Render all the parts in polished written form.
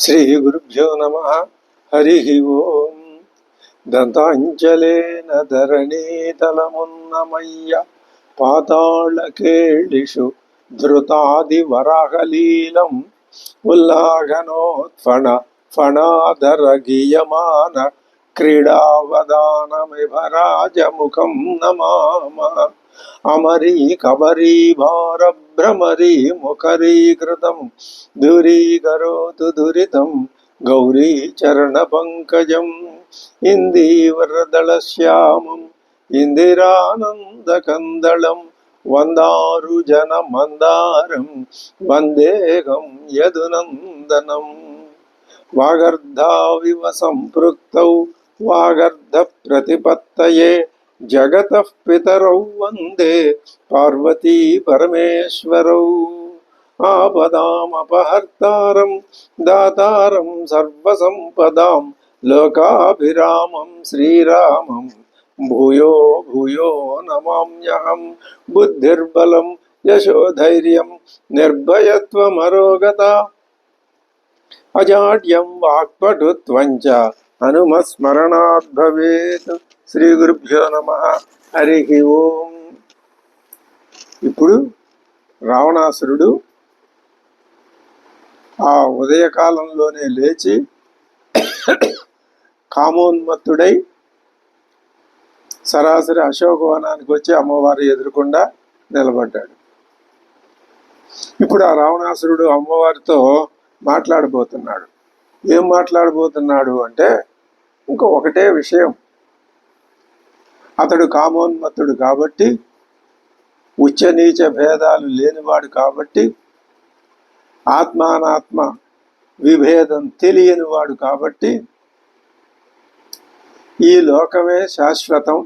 శ్రీ గురుభ్యో నమ. హరి ఓం. దంతాంజలేన ధరణీతలమున్నమయ్య పాతాళకేళిషు ధృతాది వరాహలీలం ఉల్లాఘనోత్ఫణ ఫణాధర గీయమాన క్రీడావదానమిభరాజముఖం నమామ. అమరీ కబరీ భార భ్రమరీ ముఖరీకృతం దూరీకరోతు దురితం గౌరీ చరణ పంకజం ఇందీవరదళశ్యామం ఇందిరానందకందళం వందారు జన మందారం వందేహం యదునందనం. వాగర్ధావివ సంపృక్తౌ వాగర్ధ ప్రతిపత్తయే జగతః పితరౌ వందే పార్వతీ పరమేశ్వరౌ. ఆపదామపహర్తారం దాతారం సర్వసంపదాం లోకాభిరామం శ్రీరామం భూయో భూయో నమామ్యహం. బుద్ధిర్బలం యశోధైర్యం నిర్భయత్వమరోగత అజాడ్యం వాక్పటుత్వం చ హనుమస్మరణాత్ భవేత్. శ్రీ గురుభ్యో నమ. హరి ఓం. ఇప్పుడు రావణాసురుడు ఆ ఉదయకాలంలోనే లేచి కామోన్మత్తుడై సరాసరి అశోకవనానికి వచ్చి అమ్మవారి ఎదురుకుండా నిలబడ్డాడు. ఇప్పుడు ఆ రావణాసురుడు అమ్మవారితో మాట్లాడబోతున్నాడు. ఏం మాట్లాడబోతున్నాడు అంటే ఒకటే విషయం. అతడు కామోన్మత్తుడు కాబట్టి, ఉచ్చ నీచ భేదాలు లేనివాడు కాబట్టి, ఆత్మానాత్మ విభేదం తెలియనివాడు కాబట్టి, ఈ లోకమే శాశ్వతం,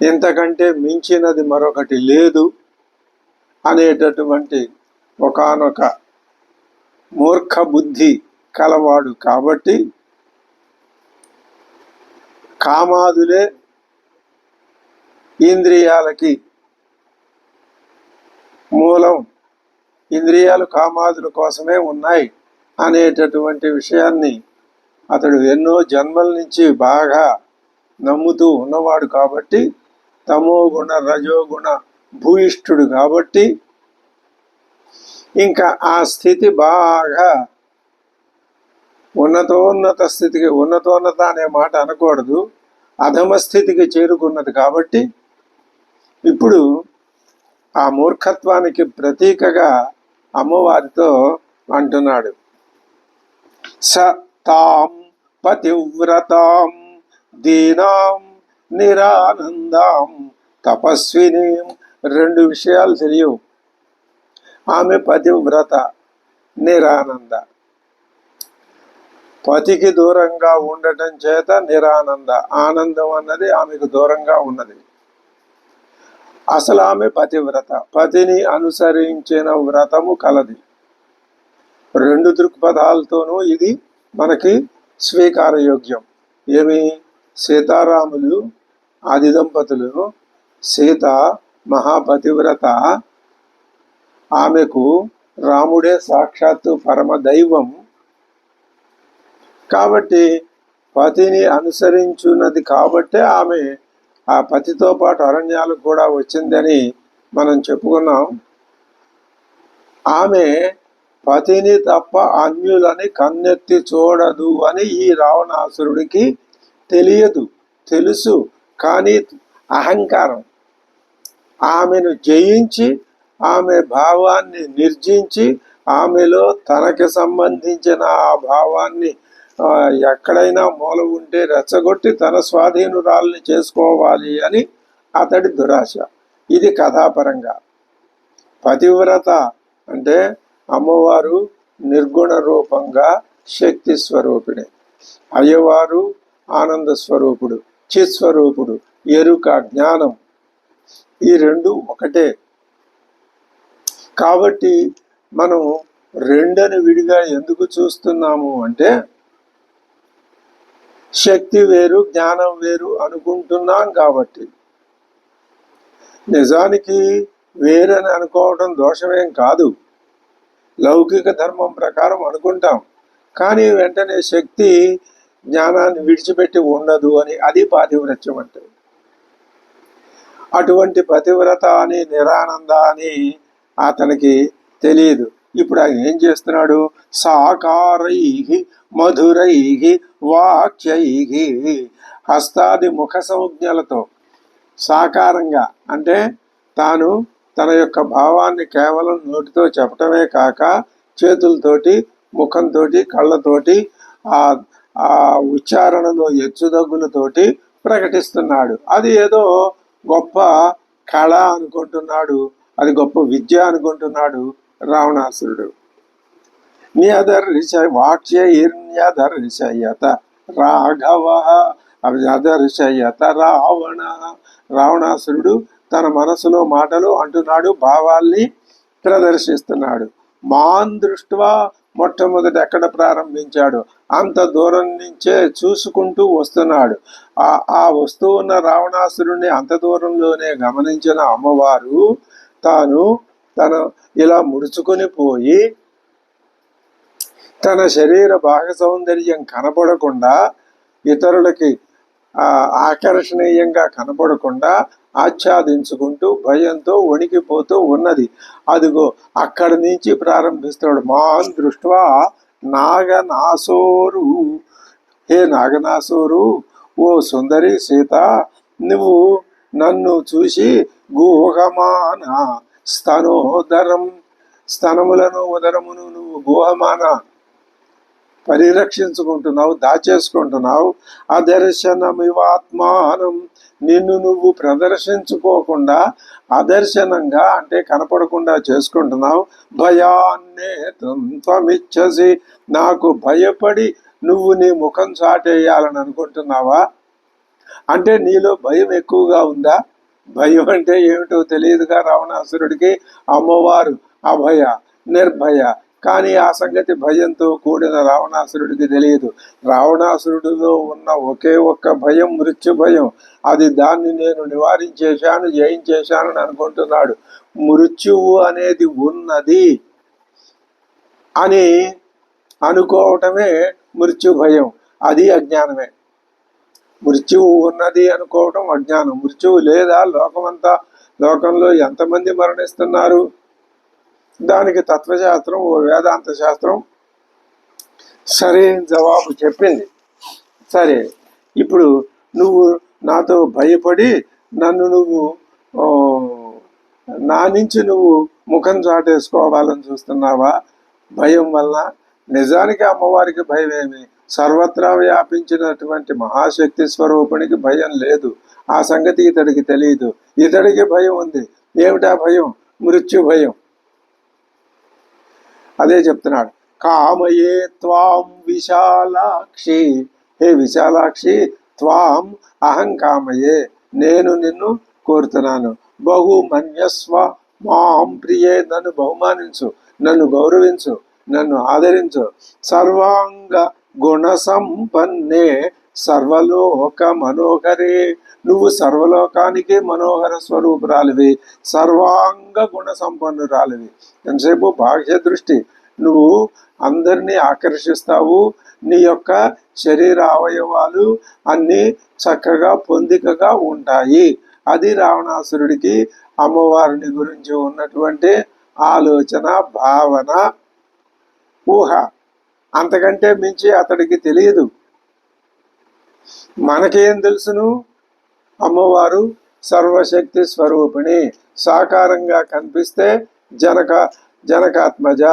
ఇంతకంటే మించినది మరొకటి లేదు అనేటటువంటి ఒకానొక మూర్ఖ బుద్ధి కలవాడు కాబట్టి, కామాదులే ఇంద్రియాలకి మూలం, ఇంద్రియాలు కామాదుల కోసమే ఉన్నాయి అనేటటువంటి విషయాన్ని అతడు ఎన్నో జన్మల నుంచి బాగా నమ్ముతూ ఉన్నవాడు కాబట్టి, తమోగుణ రజోగుణ భూయిష్ఠుడు కాబట్టి, ఇంకా ఆ స్థితి బాగా ఉన్నతోన్నత స్థితికి, ఉన్నతోన్నత అనే మాట అనకూడదు, అధమ స్థితికి చేరుకున్నది కాబట్టి, ఇప్పుడు ఆ మూర్ఖత్వానికి ప్రతీకగా అమ్మవారితో అంటున్నాడు. స తాం పతివ్రతాం దీనాం నిరానందాం తపస్వినీం. రెండు విషయాలు తెలియవు. ఆమె పతివ్రత, నిరానంద. పతికి దూరంగా ఉండటం చేత నిరానంద, ఆనందం అన్నది ఆమెకు దూరంగా ఉన్నది. అసలు ఆమె పతివ్రత, పతిని అనుసరించిన వ్రతము కలది. రెండు దృక్పథాలతోనూ ఇది మనకి స్వీకారయోగ్యం. ఏమి? సీతారాములు ఆది దంపతులు, సీత మహాపతివ్రత, ఆమెకు రాముడే సాక్షాత్తు పరమ దైవం కాబట్టి, పతిని అనుసరించున్నది కాబట్టే ఆమె ఆ పతితో పాటు అరణ్యాలకు కూడా వచ్చిందని మనం చెప్పుకున్నాం. ఆమె పతిని తప్ప అన్యులని కన్నెత్తి చూడదు అని ఈ రావణాసురుడికి తెలియదు, తెలుసు. కానీ అహంకారం ఆమెను జయించి, ఆమె భావాన్ని నిర్జించి, ఆమెలో తనకి సంబంధించిన ఆ భావాన్ని ఎక్కడైనా మూల ఉంటే రెచ్చగొట్టి తన స్వాధీనురాల్ని చేసుకోవాలి అని అతడి దురాశ. ఇది కథాపరంగా. పతివ్రత అంటే అమ్మవారు నిర్గుణ రూపంగా శక్తి స్వరూపిణి, అయ్యవారు ఆనంద స్వరూపుడు, చిత్స్వరూపుడు, ఎరుక, జ్ఞానం. ఈ రెండు ఒకటే కాబట్టి మనం రెండని విడిగా ఎందుకు చూస్తున్నాము అంటే, శక్తి వేరు జ్ఞానం వేరు అనుకుంటున్నాం కాబట్టి. నిజానికి వేరని అనుకోవడం దోషమేం కాదు. లౌకిక ధర్మం ప్రకారం అనుకుంటాం. కానీ వెంటనే శక్తి జ్ఞానాన్ని విడిచిపెట్టి ఉండదు అని, అది పాతివ్రత్యం అంటే. అటువంటి పతివ్రత అని నిరానంద అని అతనికి తెలియదు. ఇప్పుడు ఆయన ఏం చేస్తున్నాడు? సాకారై మధురై వాక్యై హస్తాది ముఖ సంజ్ఞలతో సాకారంగా, అంటే తాను తన యొక్క భావాన్ని కేవలం నోటితో చెప్పటమే కాక చేతులతోటి, ముఖంతో, కళ్ళతోటి, ఆ ఉచ్చారణలో హెచ్చుదగ్గులతోటి ప్రకటిస్తున్నాడు. అది ఏదో గొప్ప కళ అనుకుంటున్నాడు, అది గొప్ప విద్య అనుకుంటున్నాడు రావణాసురుడు. న్యదర్శ వాక్యైర్న్యదర్శయత రాఘవ అదర్శయత రావణ. రావణాసురుడు తన మనసులో మాటలు అంటున్నాడు, భావాల్ని ప్రదర్శిస్తున్నాడు. మాన్ దృష్ట్వా మొట్టమొదటి ఎక్కడ ప్రారంభించాడు? అంత దూరం నుంచే చూసుకుంటూ వస్తున్నాడు. ఆ వస్తూ ఉన్న రావణాసురుణ్ణి అంత దూరంలోనే గమనించిన అమ్మవారు తన ఇలా ముడుచుకొని పోయి తన శరీర భాగ సౌందర్యం కనపడకుండా, ఇతరులకి ఆకర్షణీయంగా కనపడకుండా ఆచ్ఛాదించుకుంటూ భయంతో వణికిపోతూ ఉన్నది. అదిగో అక్కడి నుంచి ప్రారంభిస్తాడు. మాన్ దృష్ట్వా నాగనాసోరు, హే నాగనాసోరు, ఓ సుందరి సీత, నువ్వు నన్ను చూసి గుహమాన స్తనోదరం, స్తనములను ఉదరమును నువ్వు గుహమాన పరిరక్షించుకుంటున్నావు, దాచేసుకుంటున్నావు. అదర్శనమివాత్మానం, నిన్ను నువ్వు ప్రదర్శించుకోకుండా అదర్శనంగా అంటే కనపడకుండా చేసుకుంటున్నావు. భయాన్నే త్వమిచ్చసి, నాకు భయపడి నువ్వు నీ ముఖం చాటేయాలని అనుకుంటున్నావా? అంటే నీలో భయం ఎక్కువగా ఉందా? భయం అంటే ఏమిటో తెలియదుగా రావణాసురుడికి. అమ్మవారు అభయ నిర్భయ, కానీ ఆ సంగతి భయంతో కూడిన రావణాసురుడికి తెలియదు. రావణాసురుడిలో ఉన్న ఒకే ఒక్క భయం మృత్యు భయం. దాన్ని నేను నివారించేశాను, జయించేశానని అనుకుంటున్నాడు. మృత్యువు అనేది ఉన్నది అని అనుకోవటమే మృత్యు భయం, అది అజ్ఞానమే. మృత్యువు ఉన్నది అనుకోవటం అజ్ఞానం. మృత్యువు లేదా? లోకంలో ఎంతమంది మరణిస్తున్నారు? దానికి తత్వశాస్త్రం, ఓ వేదాంత శాస్త్రం సరైన జవాబు చెప్పింది. సరే, ఇప్పుడు నువ్వు నాతో భయపడి నా నుంచి నువ్వు ముఖం చాటేసుకోవాలని చూస్తున్నావా? భయం వల్ల. నిజానికి అమ్మవారికి భయం ఏమి? సర్వత్రా వ్యాపించినటువంటి మహాశక్తి స్వరూపునికి భయం లేదు. ఆ సంగతి ఇతడికి తెలియదు. ఇతడికి భయం ఉంది. ఏమిటా భయం? మృత్యు భయం. అదే చెప్తున్నాడు. కామయే త్వాం విశాలాక్షి, హే విశాలాక్షి, త్వాం అహం కామయే, నేను నిన్ను కోరుతున్నాను. బహుమన్యస్వ మాం ప్రియే, నన్ను బహుమానించు, నన్ను గౌరవించు, నన్ను ఆదరించు. సర్వాంగ గుణ సంపన్నే సర్వలోక మనోహరే, నువ్వు సర్వలోకానికి మనోహర స్వరూపురాలివి, సర్వాంగ గుణ సంపన్నురాలివి. ఎంతసేపు బాహ్య దృష్టి, నువ్వు అందరినీ ఆకర్షిస్తావు. నీ యొక్క శరీర అవయవాలు అన్నీ చక్కగా పొందికగా ఉంటాయి. అది రావణాసురుడికి అమ్మవారిని గురించి ఉన్నటువంటి ఆలోచన, భావన, ఊహ. అంతకంటే మించి అతడికి తెలియదు. మనకేం తెలుసును? అమ్మవారు సర్వశక్తి స్వరూపిణి, సాకారంగా కనిపిస్తే జనకాత్మజ,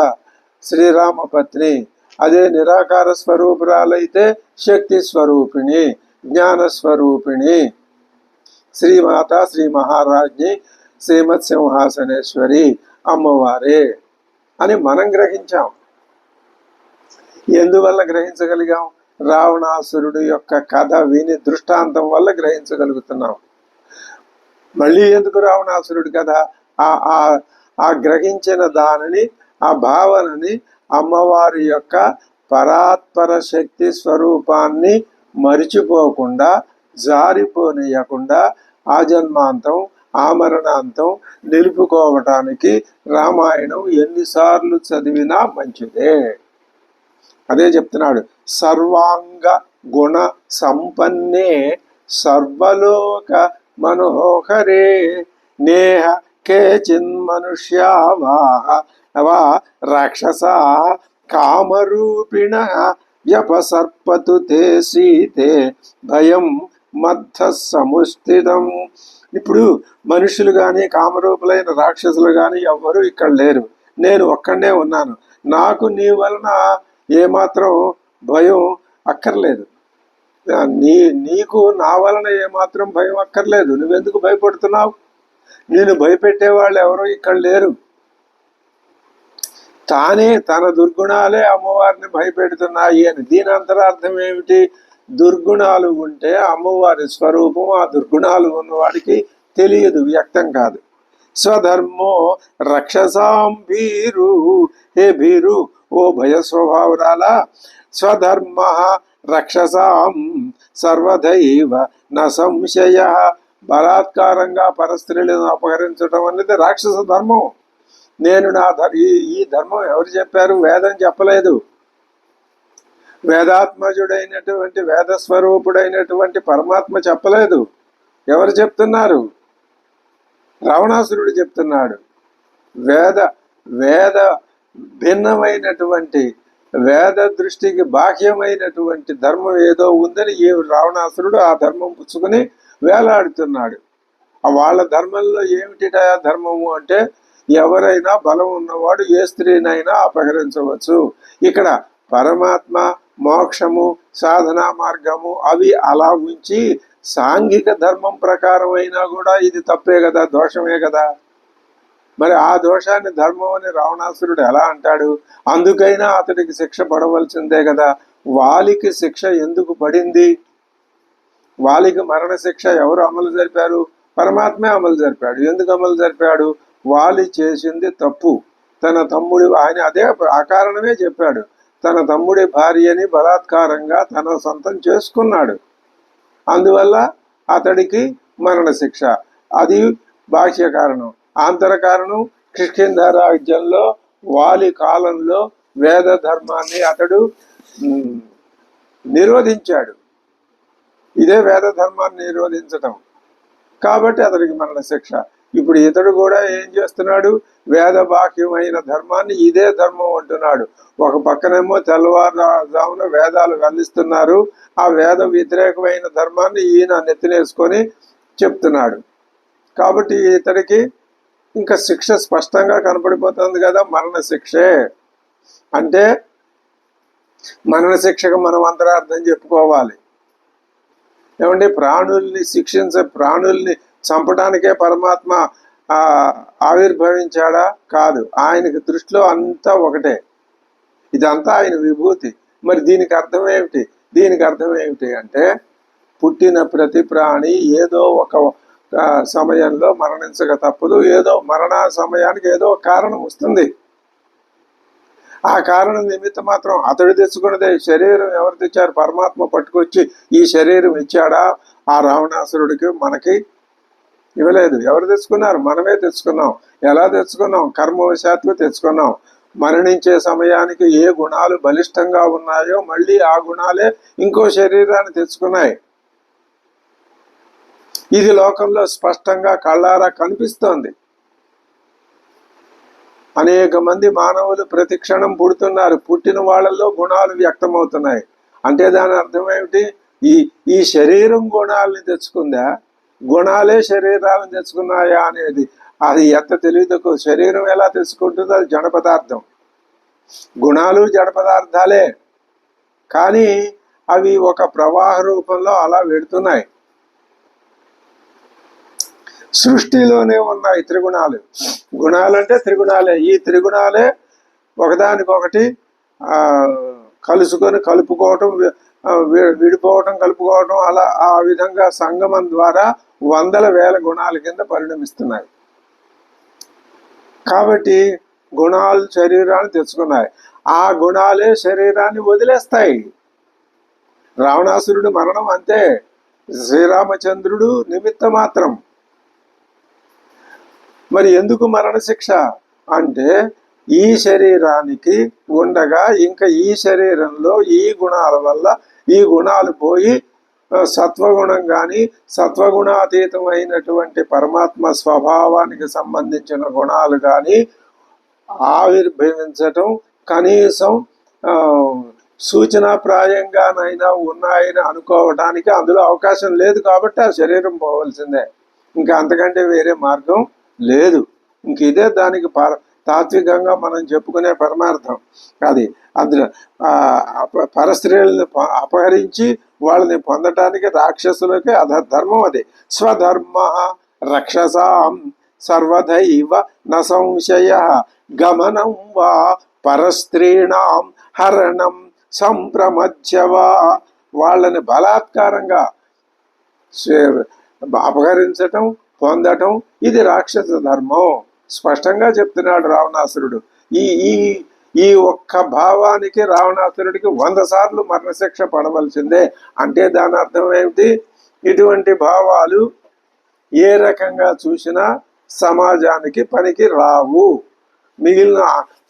శ్రీరామ పత్ని. అదే నిరాకార స్వరూపురాలైతే శక్తి స్వరూపిణి, జ్ఞాన స్వరూపిణి, శ్రీమాత, శ్రీ మహారాజ్ని, శ్రీమత్ సింహాసనేశ్వరి అమ్మవారే అని మనం గ్రహించాం. ఎందువల్ల గ్రహించగలిగాం? రావణాసురుడు యొక్క కథ విని దృష్టాంతం వల్ల గ్రహించగలుగుతున్నాం. మళ్ళీ ఎందుకు రావణాసురుడు కథ? ఆ గ్రహించిన దానిని, ఆ భావనని అమ్మవారి యొక్క పరాత్పర శక్తి స్వరూపాన్ని మరిచిపోకుండా, జారిపోనీయకుండా ఆజన్మాంతం ఆమరణాంతం నిలుపుకోవటానికి రామాయణం ఎన్నిసార్లు చదివినా మంచిదే. అదే చెప్తున్నాడు, సర్వాంగ గుణ సంపన్నే సర్వలోక మనోహరే నేహ కేచిన్ మనుష్యా వా రాక్షసా కామరూపిణ వ్యపసర్పతు తే సీతే భయం మధ్య సముస్థితం. ఇప్పుడు మనుషులు కానీ కామరూపులైన రాక్షసులు కానీ ఎవ్వరూ ఇక్కడ లేరు, నేను ఒక్కడే ఉన్నాను. నాకు నీ వలన ఏమాత్రం భయం అక్కర్లేదు, నీకు నా వలన ఏమాత్రం భయం అక్కర్లేదు. నువ్వెందుకు భయపడుతున్నావు? నేను భయపెట్టే వాళ్ళు ఎవరో ఇక్కడ లేరు. తానే తన దుర్గుణాలే అమ్మవారిని భయపెడుతున్నాయి అని. దీని అంతరార్థం ఏమిటి? దుర్గుణాలు ఉంటే అమ్మవారి స్వరూపం ఆ దుర్గుణాలు ఉన్నవాడికి తెలియదు, వ్యక్తం కాదు. స్వధర్మో రక్షసాం భీరు, హే భీరు ఓ భయ స్వభావరాల, స్వధర్మ రక్షసాం సర్వదైవ న సంశయ. బలాత్కారంగా పరస్త్రీలను అపహరించడం అనేది రాక్షస ధర్మం. నేను నా ఈ ధర్మం ఎవరు చెప్పారు? వేదం చెప్పలేదు. వేదాత్మజుడైనటువంటి వేదస్వరూపుడైనటువంటి పరమాత్మ చెప్పలేదు. ఎవరు చెప్తున్నారు? రావణాసురుడు చెప్తున్నాడు. వేద భిన్నమైనటువంటి వేద దృష్టికి బాహ్యమైనటువంటి ధర్మం ఏదో ఉందని ఈ రావణాసురుడు ఆ ధర్మం పుచ్చుకుని వేలాడుతున్నాడు. వాళ్ళ ధర్మంలో ఏమిటిటా ధర్మము అంటే, ఎవరైనా బలం ఉన్నవాడు ఏ స్త్రీనైనా అపహరించవచ్చు. ఇక్కడ పరమాత్మ, మోక్షము, సాధనా మార్గము అవి అలా ఉంచి సాంఘిక ధర్మం ప్రకారం అయినా కూడా ఇది తప్పే కదా, దోషమే కదా. మరి ఆ దోషాన్ని ధర్మం అని రావణాసురుడు ఎలా అంటాడు? అందుకైనా అతడికి శిక్ష పడవలసిందే కదా. వాలికి శిక్ష ఎందుకు పడింది? వాలికి మరణ శిక్ష ఎవరు అమలు జరిపారు? పరమాత్మే అమలు జరిపాడు. ఎందుకు అమలు జరిపాడు? వాలి చేసింది తప్పు. తన తమ్ముడి, ఆయన అదే ఆ కారణమే చెప్పాడు, తన తమ్ముడి భార్యని బలాత్కారంగా తన సొంతం చేసుకున్నాడు. అందువల్ల అతడికి మరణ శిక్ష. అది బాహ్య కారణం. ఆంతర కారణం, కిష్కింధ రాజ్యంలో వాలి కాలంలో వేద ధర్మాన్ని అతడు నిరోధించాడు. ఇదే వేద ధర్మాన్ని నిరోధించటం కాబట్టి అతడికి మరణ శిక్ష. ఇప్పుడు ఇతడు కూడా ఏం చేస్తున్నాడు? వేద బాహ్యమైన ధర్మాన్ని ఇదే ధర్మం అంటున్నాడు. ఒక పక్కనేమో తెల్లవారుజామున వేదాలు వెల్లిస్తున్నారు, ఆ వేద వ్యతిరేకమైన ధర్మాన్ని ఈయన నెత్తినేసుకొని చెప్తున్నాడు. కాబట్టి ఇతడికి ఇంకా శిక్ష స్పష్టంగా కనపడిపోతుంది కదా, మరణ శిక్షే. అంటే మరణ శిక్షకు మనం అంతరార్థం చెప్పుకోవాలి. ఏమంటే ప్రాణుల్ని చంపడానికే పరమాత్మ ఆవిర్భవించాడా? కాదు. ఆయనకి దృష్టిలో అంతా ఒకటే, ఇదంతా ఆయన విభూతి. మరి దీనికి అర్థం ఏమిటి? దీనికి అర్థం ఏమిటి అంటే, పుట్టిన ప్రతి ప్రాణి ఏదో ఒక సమయంలో మరణించక తప్పదు. ఏదో మరణ సమయానికి ఏదో కారణం వస్తుంది. ఆ కారణం నిమిత్త మాత్రం అతడు తెచ్చుకున్నదే. శరీరం ఎవరు తెచ్చారు? పరమాత్మ పట్టుకొచ్చి ఈ శరీరం ఇచ్చాడా? ఆ రావణాసురుడికి మనకి ఇవ్వలేదు. ఎవరు తెచ్చుకున్నారు? మనమే తెచ్చుకున్నాం. ఎలా తెచ్చుకున్నాం? కర్మవశాత్తు తెచ్చుకున్నాం. మరణించే సమయానికి ఏ గుణాలు బలిష్టంగా ఉన్నాయో మళ్ళీ ఆ గుణాలే ఇంకో శరీరాన్ని తెచ్చుకున్నాయి. ఇది లోకంలో స్పష్టంగా కళ్ళారా కనిపిస్తోంది. అనేక మంది మానవులు ప్రతి క్షణం పుడుతున్నారు. పుట్టిన వాళ్ళల్లో గుణాలు వ్యక్తమవుతున్నాయి. అంటే దాని అర్థం ఏమిటి? ఈ శరీరం గుణాలని తెచ్చుకుందా, గుణాలే శరీరాలను తెచ్చుకున్నాయా అనేది అది ఎంత తెలియదు. శరీరం ఎలా తెచ్చుకుంటుందో అది జడ పదార్థం. గుణాలు జడ పదార్థాలే, కానీ అవి ఒక ప్రవాహ రూపంలో అలా వెడుతున్నాయి. సృష్టిలోనే ఉన్నాయి త్రిగుణాలు. గుణాలంటే త్రిగుణాలే. ఈ త్రిగుణాలే ఒకదానికొకటి కలుపుకోవటం, విడిపోవటం, కలుపుకోవటం, అలా ఆ విధంగా సంగమం ద్వారా వందల వేల గుణాల కింద పరిణమిస్తున్నాయి. కాబట్టి గుణాలు శరీరాన్ని తెచ్చుకున్నాయి. ఆ గుణాలే శరీరాన్ని వదిలేస్తాయి. రావణాసురుడు మరణం అంతే, శ్రీరామచంద్రుడు నిమిత్త మాత్రం. మరి ఎందుకు మరణశిక్ష అంటే ఈ శరీరానికి ఉండగా ఇంకా ఈ శరీరంలో ఈ గుణాల వల్ల ఈ గుణాలు పోయి సత్వగుణం కానీ సత్వగుణాతీతమైనటువంటి పరమాత్మ స్వభావానికి సంబంధించిన గుణాలు కానీ ఆవిర్భవించటం కనీసం సూచనాప్రాయంగానైనా ఉన్నాయని అనుకోవడానికి అందులో అవకాశం లేదు. కాబట్టి ఆ శరీరం పోవలసిందే, ఇంకా అంతకంటే వేరే మార్గం లేదు. ఇంక ఇదే దానికి తాత్వికంగా మనం చెప్పుకునే పరమార్థం. అది అందులో పరస్త్రీలను అపహరించి వాళ్ళని పొందటానికి రాక్షసులకి అధర్మం. అది స్వధర్మ రక్షసాం సర్వదైవ న సంశయ గమనం వా పరస్త్రీణాం హరణం సంప్రమధ్యవా. వాళ్ళని బలాత్కారంగా అపహరించటం పొందటం ఇది రాక్షస ధర్మం. స్పష్టంగా చెప్తున్నాడు రావణాసురుడు. ఈ ఈ ఈ ఒక్క భావానికి రావణాసురుడికి 100 సార్లు మరణశిక్ష పడవలసిందే. అంటే దాని అర్థం ఏమిటి? ఇటువంటి భావాలు ఏ రకంగా చూసినా సమాజానికి పనికి రావు. మిగిలిన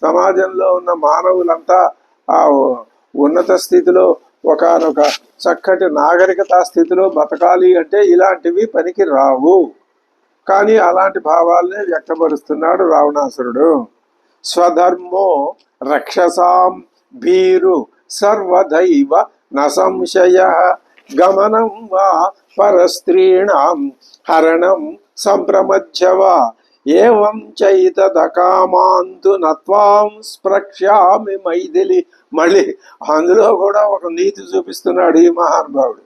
సమాజంలో ఉన్న మానవులంతా ఆ ఉన్నత స్థితిలో ఒకనొక చక్కటి నాగరికతా స్థితిలో బతకాలి అంటే ఇలాంటివి పనికి రావు. కానీ అలాంటి భావాలనే వ్యక్తపరుస్తున్నాడు రావణాసురుడు. స్వధర్మో రక్షసాం భీరు సర్వదైవ న సంశయ గమనం వా పరస్త్రీణాం హరణం సంప్రమధ్యవా ఏవం చైతదకామాంతు నత్వాం స్పృక్ష్యామి మైథిలి. మళ్ళీ అందులో కూడా ఒక నీతి చూపిస్తున్నాడు ఈ మహానుభావుడు.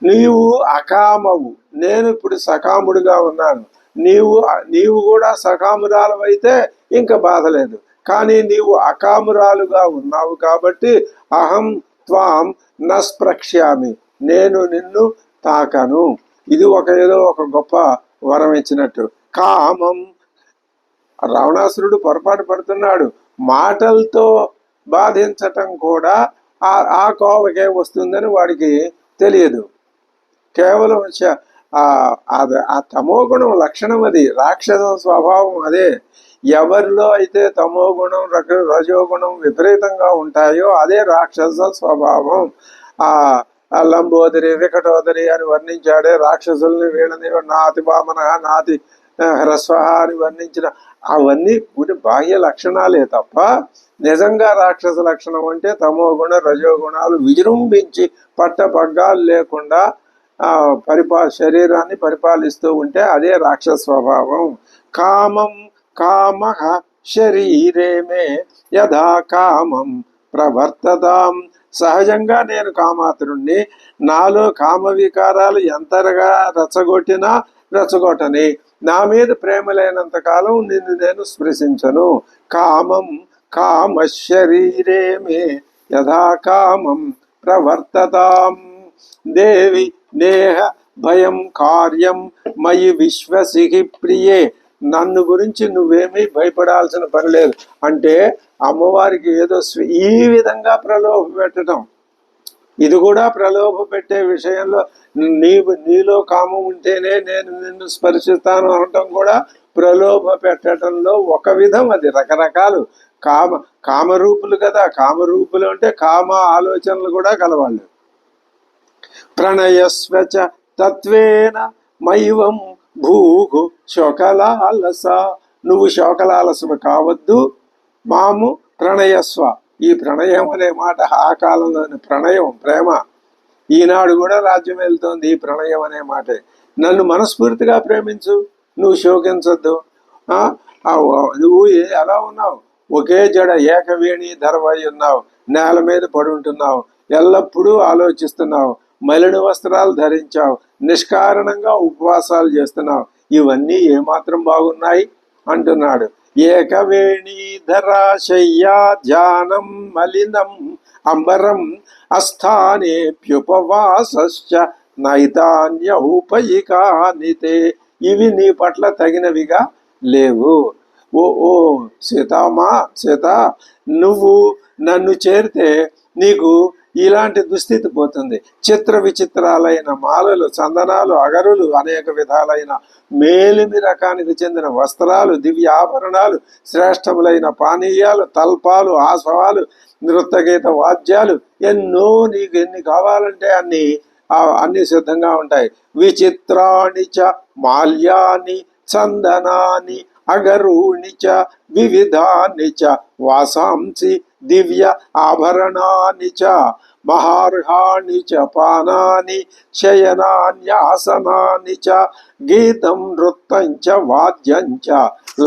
నీవు అకామవు, నేను ఇప్పుడు సకాముడిగా ఉన్నాను. నీవు కూడా సకామురాలవైతే ఇంకా బాధ లేదు. కానీ నీవు అకామురాలుగా ఉన్నావు కాబట్టి అహం త్వాం నస్పృక్ష్యామి, నేను నిన్ను తాకను. ఇది ఏదో ఒక గొప్ప వరం ఇచ్చినట్టు. కామం, రావణాసురుడు పొరపాటు పడుతున్నాడు. మాటలతో బాధించటం కూడా ఆ కోవకే వస్తుందని వాడికి తెలియదు. కేవలం ఆ తమో గుణం లక్షణం, అది రాక్షస స్వభావం. అదే ఎవరిలో అయితే తమో గుణం రజోగుణం విపరీతంగా ఉంటాయో అదే రాక్షస స్వభావం. ఆ లంబోదరి వికటోదరి అని వర్ణించాడే రాక్షసుల్ని, వీళ్ళని నాతి వామన నాతి హ్రస్వ అని వర్ణించిన అవన్నీ బాహ్య లక్షణాలే తప్ప నిజంగా రాక్షస లక్షణం అంటే తమో గుణ రజోగుణాలు విజృంభించి పట్టపగ్గాలు లేకుండా శరీరాన్ని పరిపాలిస్తూ ఉంటే అదే రాక్షస స్వభావం. కామం కామ శరీరే మే యథా కామం ప్రవర్తతాం. సహజంగా నేను కామాతురుణ్ణి, నాలో కామ వికారాలు ఎంతగా రెచ్చగొట్టని, నా మీద ప్రేమ లేనంత కాలం నిన్ను నేను స్పృశించను. కామం కామ శరీరే మే యథా కామం ప్రవర్తతాం. దేవి నేహ భయం కార్యం మయి విశ్వసిహి ప్రియే. నన్ను గురించి నువ్వేమీ భయపడాల్సిన పని లేదు. అంటే అమ్మవారికి ఏదో ఈ విధంగా ప్రలోభ పెట్టడం, ఇది కూడా ప్రలోభ పెట్టే విషయంలో నీలో కామం ఉంటేనే నేను నిన్ను స్పర్శిస్తాను అనటం కూడా ప్రలోభ పెట్టడంలో ఒక విధం. అది రకరకాలు కామరూపులు కదా. కామరూపులు అంటే కామ ఆలోచనలు కూడా కలవాళ్ళు. ప్రణయస్వచ తత్వేన మైవం భూగు శోకలాలస. నువ్వు శోకలాలసము కావద్దు. మాము ప్రణయస్వ. ఈ ప్రణయం అనే మాట ఆ కాలంలోని ప్రణయం, ప్రేమ. ఈనాడు కూడా రాజ్యం వెళ్తోంది ఈ ప్రణయం అనే మాటే. నన్ను మనస్ఫూర్తిగా ప్రేమించు, నువ్వు శోకించద్దు. నువ్వు ఎలా ఉన్నావు? ఒకే జడ ఏకవేణి ధరవై ఉన్నావు, నేల మీద పడి ఉంటున్నావు, ఎల్లప్పుడూ ఆలోచిస్తున్నావు, మలిన వస్త్రాలు ధరించావు, నిష్కారణంగా ఉపవాసాలు చేస్తున్నావు. ఇవన్నీ ఏమాత్రం బాగున్నాయి అంటున్నాడు. ఏకవేణీధరాశయ్యా ధ్యానం మలినం అంబరం అస్థానేప్యుపవాసశ్చ నైతాన్యౌపయికానితే. ఇవి నీ పట్ల తగినవిగా లేవు. ఓ సీత, నువ్వు నన్ను చేరితే నీకు ఇలాంటి దుస్థితి పోతుంది. చిత్ర విచిత్రాలైన మాలలు, చందనాలు, అగరులు, అనేక విధాలైన మేలిమి రకానికి చెందిన వస్త్రాలు, దివ్యాభరణాలు, శ్రేష్టములైన పానీయాలు, తల్పాలు, ఆసవాలు, నృత్యగీత వాద్యాలు, ఎన్నో నీకు ఎన్ని కావాలంటే అన్ని సిద్ధంగా ఉంటాయి. విచిత్రాణి చ మాల్యాని చందనాని అగరూణి చ వివిధాని చ వాసాంసి దివ్య ఆభరణాని చ మహార్హాణి చ పానాని శయనాన్యాసనాని చ గీతం నృత్తం చ వాద్యం చ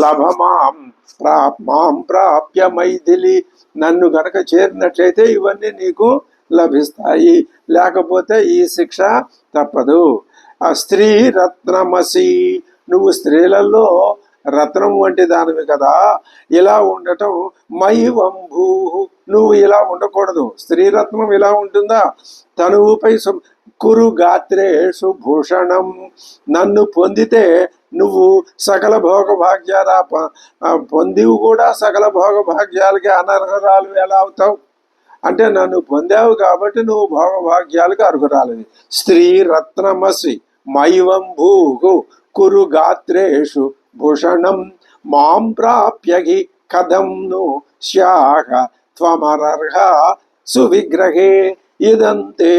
లభమాం ప్రాప్య మైథిలి. నన్ను గనక చేరినట్లయితే ఇవన్నీ నీకు లభిస్తాయి, లేకపోతే ఈ శిక్ష తప్పదు. ఆ స్త్రీ రత్నమసి, నువ్వు స్త్రీలలో రత్నం వంటి దానివి కదా, ఇలా ఉండటం మైవంభూ, నువ్వు ఇలా ఉండకూడదు. స్త్రీరత్నం ఇలా ఉంటుందా? తనువుపై కురు గాత్రేషు భూషణం, నన్ను పొందితే నువ్వు సకల భోగభాగ్యాల పొందివు కూడా సకల భోగభాగ్యాలకి అనర్హరాలు ఎలా అవుతావు? అంటే నన్ను పొందావు కాబట్టి నువ్వు భోగభాగ్యాలకు అర్హురాలివి. స్త్రీ రత్నమసి మైవంభూ కురు గాత్రేషు భూషణం మాం ప్రాప్యగి కథం ను స్యాహ త్వమర్హ సువిగ్రహే ఇదంతే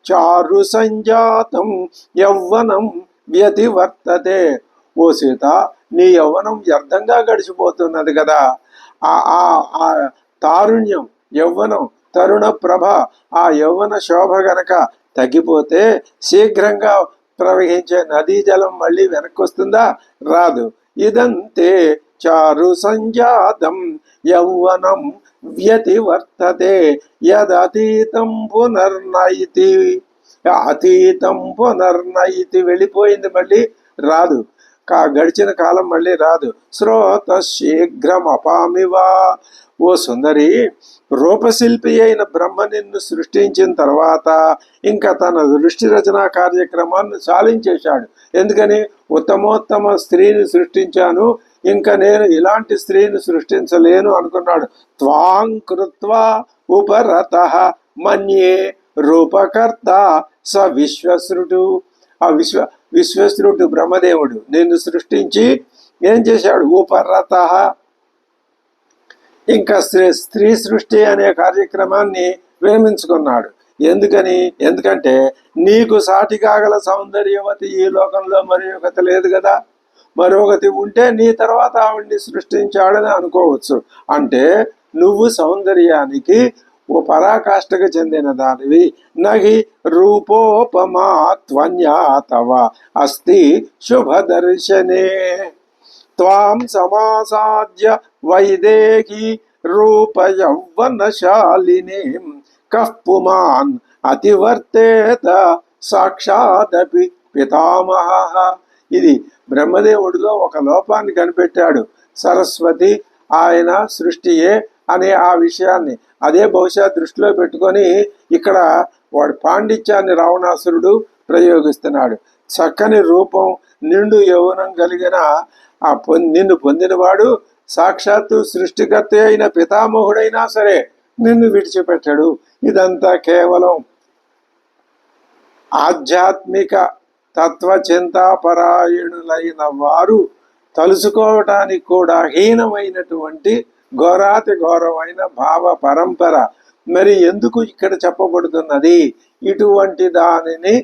చారు సంజాతం యౌవనం వ్యతివర్తతే. ఓ సీత, నీ యౌవనం వ్యర్థంగా గడిచిపోతున్నది కదా. ఆ తారుణ్యం, యౌవనం, తరుణ ప్రభ, ఆ యౌవన శోభ గనక తగ్గిపోతే శీఘ్రంగా ప్రవహించే నదీ జలం మళ్ళీ వెనక్కి వస్తుందా? రాదు. ఇదంతే చారు సంజాతం యౌవనం వ్యతివర్తతే యదతీతం పునర్నయితి. అతీతం పునర్నయితి, వెళ్ళిపోయింది, మళ్ళీ రాదు. గడిచిన కాలం మళ్ళీ రాదు. శ్రోత శీఘ్రం అపామివా. ఓ సుందరి, రూపశిల్పి అయిన బ్రహ్మ నిన్ను సృష్టించిన తర్వాత ఇంకా తన దృష్టి రచనా కార్యక్రమాన్ని చాలించేశాడు. ఎందుకని? ఉత్తమోత్తమ స్త్రీని సృష్టించాను, ఇంకా నేను ఇలాంటి స్త్రీని సృష్టించలేను అనుకున్నాడు. త్వాం కృత్వా ఉపరతః మన్యే రూపకర్త స విశ్వశ్రుడు. ఆ విశ్వశ్రుడు బ్రహ్మదేవుడు నిన్ను సృష్టించి ఏం చేశాడు? ఉపరతః, ఇంకా స్త్రీ సృష్టి అనే కార్యక్రమాన్ని విరమించుకున్నాడు. ఎందుకంటే నీకు సాటి కాగల సౌందర్యవతి ఈ లోకంలో మరి ఒకటి లేదు కదా. మరొకటి ఉంటే నీ తర్వాత ఆవిడ్ని సృష్టించాడని అనుకోవచ్చు. అంటే నువ్వు సౌందర్యానికి ఓ పరాకాష్ఠకు చెందిన దానివి. నహి రూపోపమా త్వన్యా తవ అస్తి శుభదర్శనే. త్వాం సమాసాద్య వైదేహి రూప యౌవనశాలిని కః పుమాన్ అతివర్తేత సాక్షాదపి పితామహ. ఇది బ్రహ్మదేవుడిలో ఒక లోపాన్ని కనిపెట్టాడు. సరస్వతి ఆయన సృష్టియే అనే ఆ విషయాన్ని అదే బహుశా దృష్టిలో పెట్టుకొని ఇక్కడ వాడి పాండిత్యాన్ని రావణాసురుడు ప్రయోగిస్తున్నాడు. చక్కని రూపం, నిండు యౌవనం కలిగిన నిన్ను పొందినవాడు సాక్షాత్తు సృష్టికర్త అయిన పితామహుడైనా సరే నిన్ను విడిచిపెట్టాడు. ఇదంతా కేవలం ఆధ్యాత్మిక తత్వచింతాపరాయణులైన వారు తలుసుకోవటానికి కూడా హీనమైనటువంటి ఘోరాతి ఘోరమైన భావ పరంపర. మరి ఎందుకు ఇక్కడ చెప్పబడుతున్నది? ఇటువంటి దానిని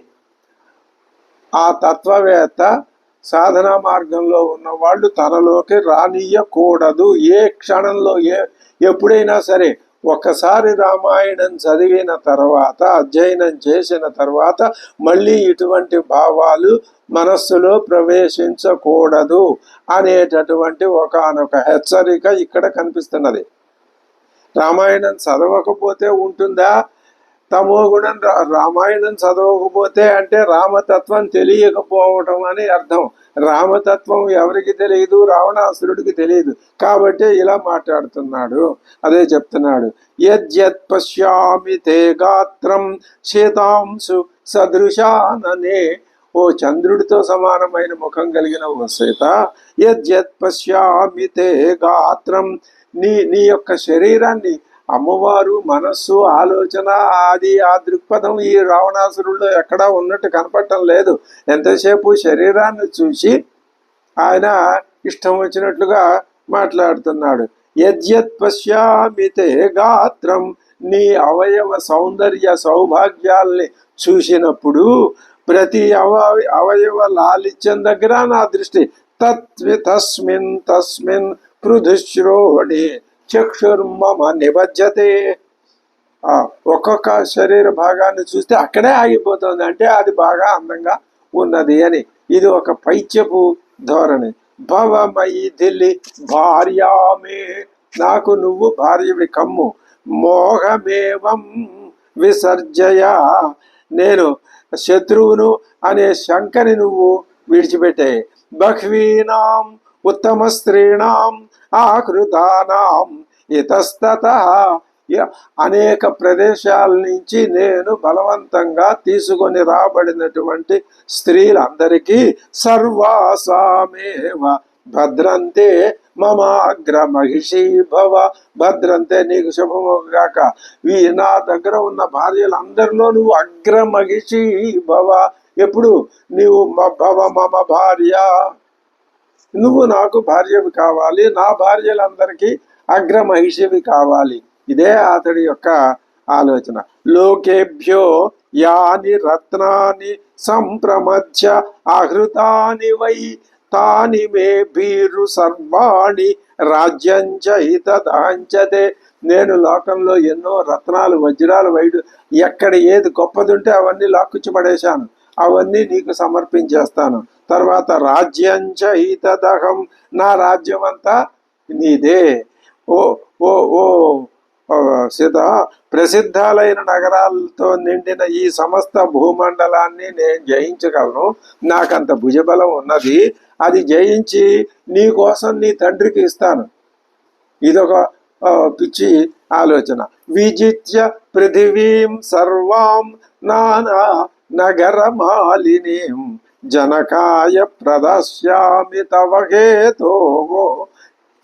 ఆ తత్వవేత్త సాధనా మార్గంలో ఉన్న వాళ్ళు తనలోకి రానియకూడదు. ఏ క్షణంలో ఎప్పుడైనా సరే ఒక్కసారి రామాయణం చదివిన తర్వాత, అధ్యయనం చేసిన తర్వాత మళ్ళీ ఇటువంటి భావాలు మనస్సులో ప్రవేశించకూడదు అనేటటువంటి ఒకానొక హెచ్చరిక ఇక్కడ కనిపిస్తున్నది. రామాయణం చదవకపోతే ఉంటుందా? తమోగుణం. రామాయణం చదవకపోతే అంటే రామతత్వం తెలియకపోవటం అని అర్థం. రామతత్వం ఎవరికి తెలియదు? రావణాసురుడికి తెలియదు. కాబట్టి ఇలా మాట్లాడుతున్నాడు. అదే చెప్తున్నాడు. యద్యత్ పశ్యామి తే గాత్రం శీతాంశు సదృశాననే. ఓ చంద్రుడితో సమానమైన ముఖం కలిగిన ఓ సీత, యద్యత్ పశ్యామి తే గాత్రం, నీ యొక్క శరీరాన్ని అమ్మవారు మనస్సు, ఆలోచన, ఆ దృక్పథం ఈ రావణాసురుల్లో ఎక్కడా ఉన్నట్టు కనపడటం లేదు. ఎంతసేపు శరీరాన్ని చూసి ఆయన ఇష్టం వచ్చినట్లుగా మాట్లాడుతున్నాడు. యద్యత్ పశ్యామితే గాత్రం, నీ అవయవ సౌందర్య సౌభాగ్యాల్ని చూసినప్పుడు ప్రతి అవయవ లాలిత్యం దగ్గర నా దృష్టి. తస్మిన్ తస్మిన్ పృథుశ్రోణి చక్షుర్మమ నిబధ్యతే. ఒక్కొక్క శరీర భాగాన్ని చూస్తే అక్కడే ఆగిపోతుంది, అంటే అది బాగా అందంగా ఉన్నది అని. ఇది ఒక పైత్యపు ధోరణి. భవమయి దిల్లి భార్యామే, నాకు నువ్వు భార్యవి కమ్ము. మోహమేవం విసర్జయ, నేను శత్రువును అనే శంకని నువ్వు విడిచిపెట్టే. బహ్వీనాం ఉత్తమ స్త్రీణాం ఆకృతానాం ఇతస్తతః, అనేక ప్రదేశాల నుంచి నేను బలవంతంగా తీసుకొని రాబడినటువంటి స్త్రీలందరికీ సర్వాసామేవ భద్రంతే మమాగ్ర మహిషీ భవ. భద్రంతే, నీకు శుభము గాక. నా దగ్గర ఉన్న భార్యలందరిలో నువ్వు అగ్ర మహిషీ భవ. ఎప్పుడు నీవు భవ మమ భార్య, నువ్వు నాకు భార్యవి కావాలి, నా భార్యలందరికీ అగ్ర మహిషివి కావాలి. ఇదే అతడి యొక్క ఆలోచన. లోకేభ్యో యాని రత్నాని సంప్రమధ్య ఆహృతాని వై తాని మే భీరు సర్వాణి రాజ్యంచ హితదాంచతే. నేను లోకంలో ఎన్నో రత్నాలు, వజ్రాలు, వైడు, ఎక్కడ ఏది గొప్పది ఉంటే అవన్నీ లాక్కుచ్చి పడేశాను, అవన్నీ నీకు సమర్పించేస్తాను. తర్వాత రాజ్యంచ హితదహం, నా రాజ్యం అంతా నీదే. ఓ ఓ ఓ సీత, ప్రసిద్ధాలైన నగరాలతో నిండిన ఈ సమస్త భూమండలాన్ని నేను జయించగలను, నాకంత భుజబలం ఉన్నది. అది జయించి నీ కోసం నీ తండ్రికి ఇస్తాను. ఇదొక పిచ్చి ఆలోచన. విజిత్య పృథివీం సర్వాం నానా నగరమాలినీం జనకాయ ప్రదశ్యామి తవ హేతో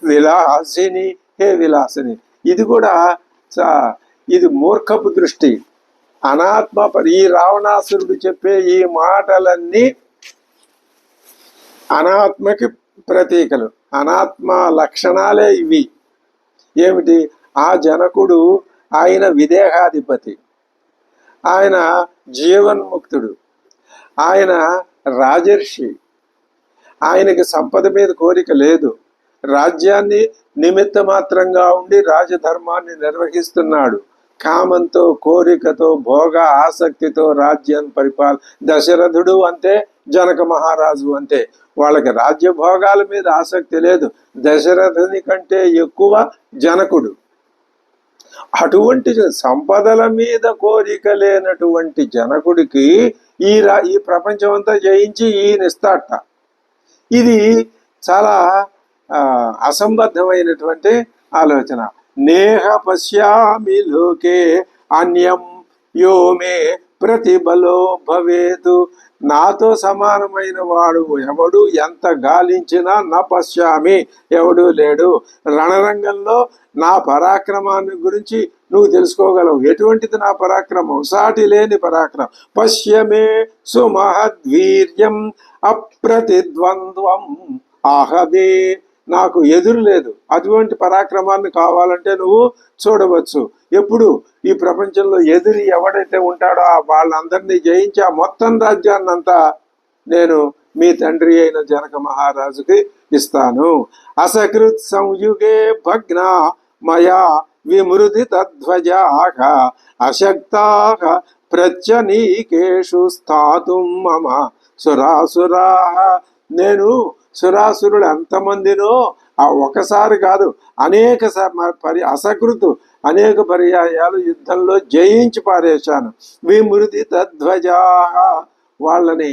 విలాసిని. హే విలాసిని, ఇది కూడా ఇది మూర్ఖపు దృష్టి, అనాత్మ. ఈ రావణాసురుడు చెప్పే ఈ మాటలన్నీ అనాత్మకి ప్రతీకలు, అనాత్మ లక్షణాలే ఇవి. ఏమిటి? ఆ జనకుడు ఆయన విదేహాధిపతి, ఆయన జీవన్ముక్తుడు, ఆయన రాజర్షి, ఆయనకి సంపద మీద కోరిక లేదు, రాజ్యాన్ని నిమిత్త మాత్రంగా ఉండి రాజధర్మాన్ని నిర్వహిస్తున్నాడు. కామంతో, కోరికతో, భోగ ఆసక్తితో రాజ్యం దశరథుడు అంతే, జనక మహారాజు అంతే. వాళ్ళకి రాజ్య భోగాల మీద ఆసక్తి లేదు. దశరథుని కంటే ఎక్కువ జనకుడు. అటువంటి సంపదల మీద కోరిక లేనటువంటి జనకుడికి ఈ ప్రపంచం అంతా జయించి ఈయనిస్తాట. ఇది చాలా అసంబద్ధమైనటువంటి ఆలోచన. నేహ పశ్యామి లోకే అన్యం యో మే ప్రతిబలో భవేతు, నాతో సమానమైన వాడు ఎవడు ఎంత గాలించినా నా పశ్యామి, ఎవడు లేడు. రణరంగంలో నా పరాక్రమాన్ని గురించి నువ్వు తెలుసుకోగలవు. ఎటువంటిది నా పరాక్రమం? సాటి లేని పరాక్రమం. పశ్యమే సుమహద్వీర్యం అప్రతిద్వంద్వం ఆహదే, నాకు ఎదురు లేదు. అటువంటి పరాక్రమాన్ని కావాలంటే నువ్వు చూడవచ్చు. ఎప్పుడు ఈ ప్రపంచంలో ఎదురు ఎవడైతే ఉంటాడో వాళ్ళందరినీ జయించి ఆ మొత్తం రాజ్యాన్ని అంతా నేను మీ తండ్రి అయిన జనక మహారాజుకి ఇస్తాను. అసకృత్ సంయుగే భగ్న మయా విమృది తధ్వజాః అశక్తాః ప్రత్యనీకేషు స్థాతుం మమ సురాసురాః. నేను సురాసురుడు ఎంతమందినో ఒకసారి కాదు అనేక అసకృతు అనేక పర్యాయాలు యుద్ధంలో జయించి పారేశాను. విమృతి తధ్వజా, వాళ్ళని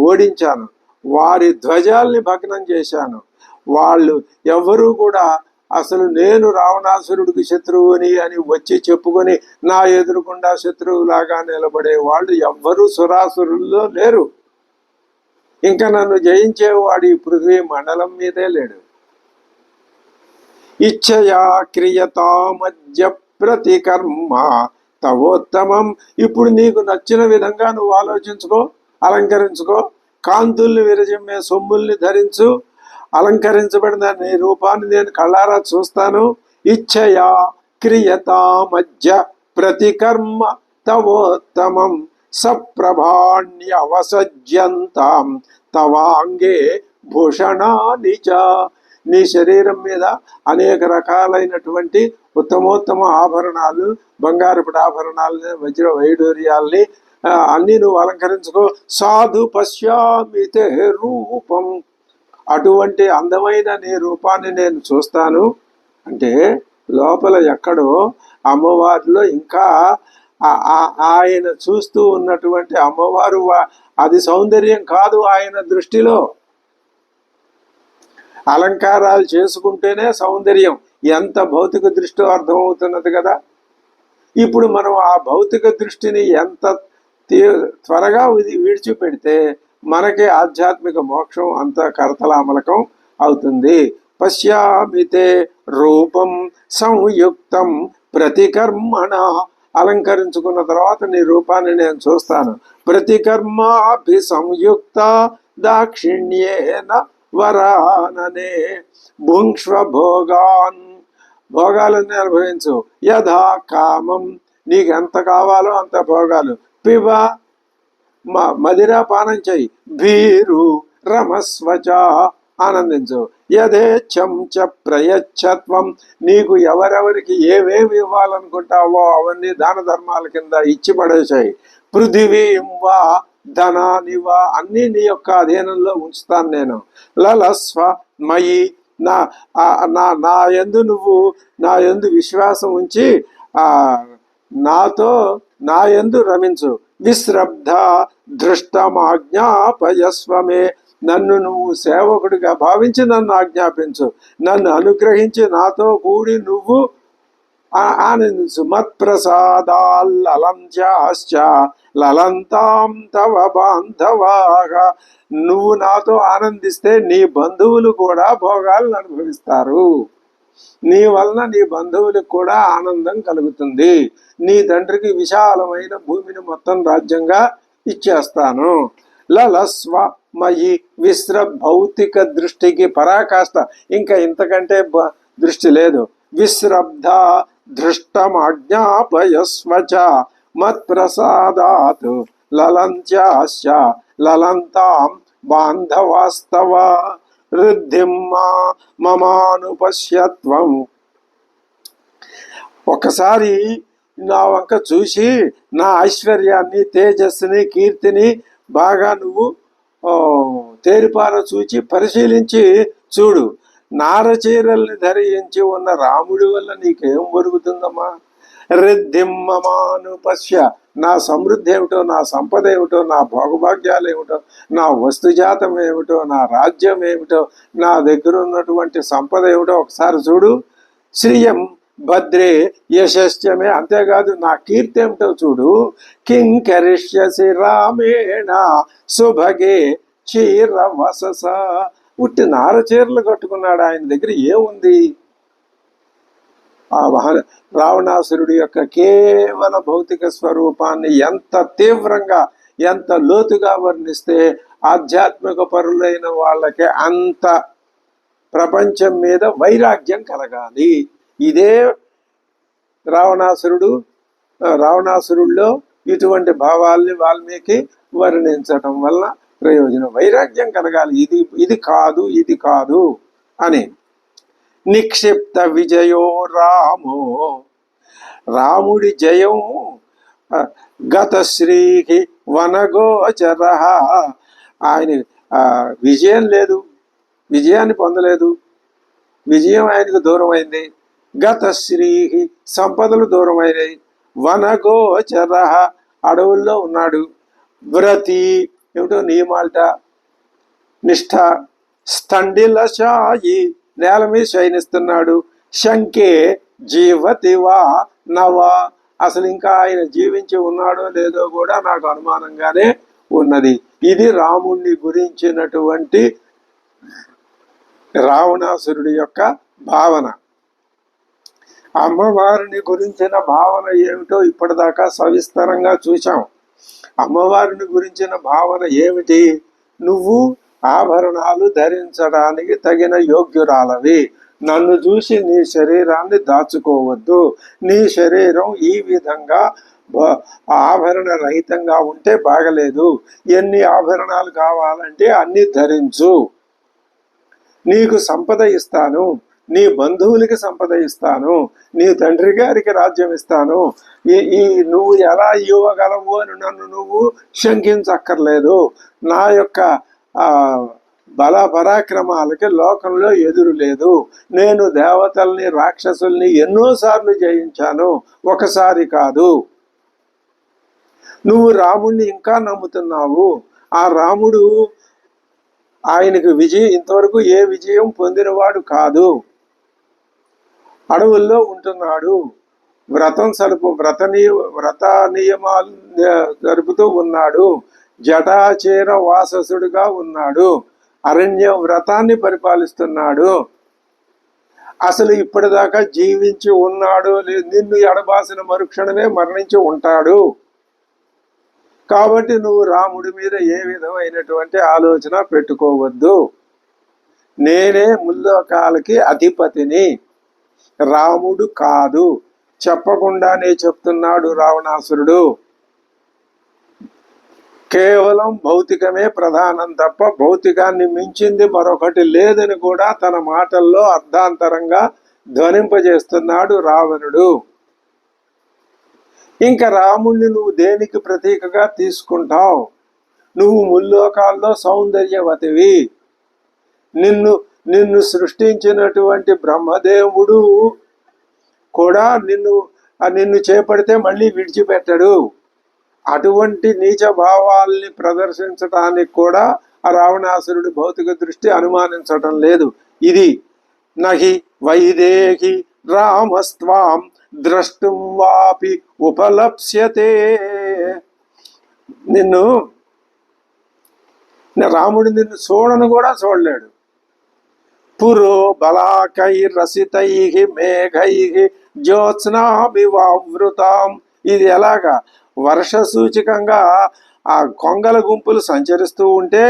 ఓడించాను, వారి ధ్వజాల్ని భగ్నం చేశాను. వాళ్ళు ఎవ్వరూ కూడా అసలు నేను రావణాసురుడికి శత్రువుని అని వచ్చి చెప్పుకొని నా ఎదురుకుండా శత్రువులాగా నిలబడే వాళ్ళు ఎవ్వరూ సురాసురుల్లో లేరు. ఇంకా నన్ను జయించేవాడు ఈ పృథ్వీ మండలం మీదే లేడు. ఇచ్చయా క్రియతామద్య ప్రతికర్మ తవోత్తమం. ఇప్పుడు నీకు నచ్చిన విధంగా నువ్వు ఆలోచించుకో, అలంకరించుకో. కాంతుల్ని విరజిమ్మే సొమ్ముల్ని ధరించు. అలంకరించబడిన నీ రూపాన్ని నేను కళ్ళారా చూస్తాను. ఇచ్చయా క్రియతా మధ్య ప్రతికర్మ తవోత్తమం సప్రభాణ్యవసజ్యంతాం తవాంగే భూషణాని చ. నీ శరీరం మీద అనేక రకాలైనటువంటి ఉత్తమోత్తమ ఆభరణాలు, బంగారపు ఆభరణాలని, వజ్ర వైడూర్యాల్ని అన్నీ నువ్వు అలంకరించుకో. సాధు పశ్యామి తే రూపం. అటువంటి అందమైన నీ రూపాన్ని నేను చూస్తాను. అంటే లోపల ఎక్కడో అమ్మవారిలో ఇంకా ఆయన చూస్తూ ఉన్నటువంటి అమ్మవారు అది సౌందర్యం కాదు ఆయన దృష్టిలో. అలంకారాలు చేసుకుంటేనే సౌందర్యం. ఎంత భౌతిక దృష్టి అర్థమవుతున్నది కదా. ఇప్పుడు మనం ఆ భౌతిక దృష్టిని ఎంత త్వరగా విడిచిపెడితే మనకి ఆధ్యాత్మిక మోక్షం అంత కరతలామలకం అవుతుంది. పశ్యామితే రూపం సంయుక్తం ప్రతికర్మణ. అలంకరించుకున్న తర్వాత నీ రూపాన్ని నేను చూస్తాను. ప్రతికర్మాభి సంయుక్త దాక్షిణ్యేన వరాననే భుంక్ష్వ భోగాన్. భోగాలన్నీ అనుభవించు. యథా కామం. నీకు ఎంత కావాలో అంత భోగాలు. పిబ మదిరా పానం చెయ్యి. భీరు రమస్వచ. ఆనందించు. యథేచ్ఛం చ ప్రయచ్ఛత్వం. నీకు ఎవరెవరికి ఏవేమి ఇవ్వాలనుకుంటావో అవన్నీ దాన ధర్మాల కింద ఇచ్చి పడేసాయి. పృథివీం వా ధనానివా అన్నీ నీ యొక్క అధీనంలో ఉంచుతాను నేను. లలస్వ మయి. నా యందు నువ్వు నా యందు విశ్వాసం ఉంచి నా యందు రమించు. విశ్రబ్ధ దృష్టమాజ్ఞాపయస్వమే. నన్ను నువ్వు సేవకుడిగా భావించి నన్ను ఆజ్ఞాపించు. నన్ను అనుగ్రహించి నాతో కూడి నువ్వు ఆనందించు. మత్ప్రసాదాల్లలంచాశ్చ లలంతాం తవ బాంధవాగా. నువ్వు నాతో ఆనందిస్తే నీ బంధువులు కూడా భోగాలను అనుభవిస్తారు. నీ వలన నీ బంధువులకు కూడా ఆనందం కలుగుతుంది. నీ తండ్రికి విశాలమైన భూమిని మొత్తం రాజ్యంగా ఇచ్చేస్తాను. లలస్వ మయి విశ్ర. భౌతిక దృష్టికి పరాకాష్ట, ఇంకా ఇంతకంటే దృష్టి లేదు. విశ్రబ్ధ దృష్టమాజ్ఞాపయస్వచ మత్ప్రసాదాత్ లలంత్యాశ్చ లలంతాం బాంధవాస్తవ వృద్ధిం మమానుపశ్యత్వం. ఒకసారి నా వంక చూసి నా ఐశ్వర్యాన్ని, తేజస్సుని, కీర్తిని బాగా నువ్వు తేరిపార చూచి పరిశీలించి చూడు. నారచీరల్ని ధరించి ఉన్న రాముడి వల్ల నీకేం ఒరుగుతుందమ్మా? రిద్ధిమ్మమానుపశ్య. నా సమృద్ధి ఏమిటో, నా సంపద ఏమిటో, నా భోగభాగ్యాలు ఏమిటో, నా వస్తుజాతం ఏమిటో, నా రాజ్యం ఏమిటో, నా దగ్గర ఉన్నటువంటి సంపద ఏమిటో ఒకసారి చూడు. శ్రియం భద్రే యశస్యమే. అంతేకాదు నా కీర్తి ఏమిటో చూడు. కిం కరిష్యసి రామేణ సుభగే చీరవసస. ఉట్టి నారచీరలు కట్టుకున్నాడు. ఆయన దగ్గర ఏముంది? ఆ రావణాసురుడి యొక్క కేవల భౌతిక స్వరూపాన్ని ఎంత తీవ్రంగా, ఎంత లోతుగా వర్ణిస్తే ఆధ్యాత్మిక పరులైన వాళ్ళకి అంత ప్రపంచం మీద వైరాగ్యం కలగాలి. ఇదే రావణాసురుడిలో ఇటువంటి భావాల్ని వాల్మీకి వర్ణించటం వల్ల ప్రయోజనం. వైరాగ్యం కలగాలి. ఇది కాదు, ఇది కాదు అని. నిక్షిప్త విజయో రామో. రాముడి జయం గతశ్రీ వనగోచర. ఆయన విజయం లేదు, విజయాన్ని పొందలేదు. విజయం ఆయనకు దూరం అయింది. గతశ్రీ సంపదలు దూరం అయినాయి. వనగోచర అడవుల్లో ఉన్నాడు. వ్రతి ఏమిటో నియమాలట, నిష్ఠ. స్థండిలశాయి నేల మీద శయనిస్తున్నాడు. శంకే జీవతివా నవా. అసలు ఇంకా ఆయన జీవించి ఉన్నాడో లేదో కూడా నాకు అనుమానంగానే ఉన్నది. ఇది రాముణ్ణి గురించినటువంటి రావణాసురుడి యొక్క భావన. అమ్మవారిని గురించిన భావన ఏమిటో ఇప్పటిదాకా సవిస్తరంగా చూశాం. అమ్మవారిని గురించిన భావన ఏమిటి? నువ్వు ఆభరణాలు ధరించడానికి తగిన యోగ్యురాలవి. నన్ను చూసి నీ శరీరాన్ని దాచుకోవద్దు. నీ శరీరం ఈ విధంగా ఆభరణ రహితంగా ఉంటే బాగలేదు. ఎన్ని ఆభరణాలు కావాలంటే అన్ని ధరించు. నీకు సంపద ఇస్తాను, నీ బంధువులకి సంపద ఇస్తాను, నీ తండ్రి గారికి రాజ్యం ఇస్తాను. ఈ నువ్వు ఎలా ఇవ్వగలవు అని నన్ను నువ్వు శంకించక్కర్లేదు. నా యొక్క బల పరాక్రమాలకి లోకంలో ఎదురు లేదు. నేను దేవతల్ని రాక్షసుల్ని ఎన్నోసార్లు జయించాను, ఒకసారి కాదు. నువ్వు రాముణ్ణి ఇంకా నమ్ముతున్నావు. ఆ రాముడు ఆయనకు ఇంతవరకు ఏ విజయం పొందినవాడు కాదు. అడవుల్లో ఉంటున్నాడు, వ్రత నియమాలు జరుపుతూ ఉన్నాడు, జటాచేర వాససుడుగా ఉన్నాడు, అరణ్య వ్రతాన్ని పరిపాలిస్తున్నాడు. అసలు ఇప్పటిదాకా జీవించి ఉన్నాడు, నిన్ను ఎడబాసిన మరుక్షణమే మరణించి ఉంటాడు. కాబట్టి నువ్వు రాముడి మీద ఏ విధమైనటువంటి ఆలోచన పెట్టుకోవద్దు. నేనే ముల్లోకాలకి అధిపతిని, రాముడు కాదు. చెప్పకుండానే చెప్తున్నాడు రావణాసురుడు. కేవలం భౌతికమే ప్రధానం తప్ప భౌతికాన్ని మించింది మరొకటి లేదని కూడా తన మాటల్లో అర్ధాంతరంగా ధ్వనింపజేస్తున్నాడు రావణుడు. ఇంకా రాముణ్ణి నువ్వు దేనికి ప్రతీకగా తీసుకుంటావు? నువ్వు ముల్లోకాల్లో సౌందర్యవతివి. నిన్ను సృష్టించినటువంటి బ్రహ్మదేవుడు కూడా నిన్ను చేపడితే మళ్ళీ విడిచిపెట్టడు. అటువంటి నీచ భావాల్ని ప్రదర్శించడానికి కూడా ఆ రావణాసురుడి భౌతిక దృష్టి అనుమానించటం లేదు. ఇది నహి వైదేహి రామస్త్వాం ద్రష్టుం వాపి ఉపలప్స్యతే. రాముడు నిన్ను చూడను కూడా చూడలేడు. పురో బలాకై రసితై మేఘై జ్యోత్స్నాభివావృతాం. ఇది ఎలాగా? వర్ష సూచికంగా ఆ కొంగల గుంపులు సంచరిస్తూ ఉంటే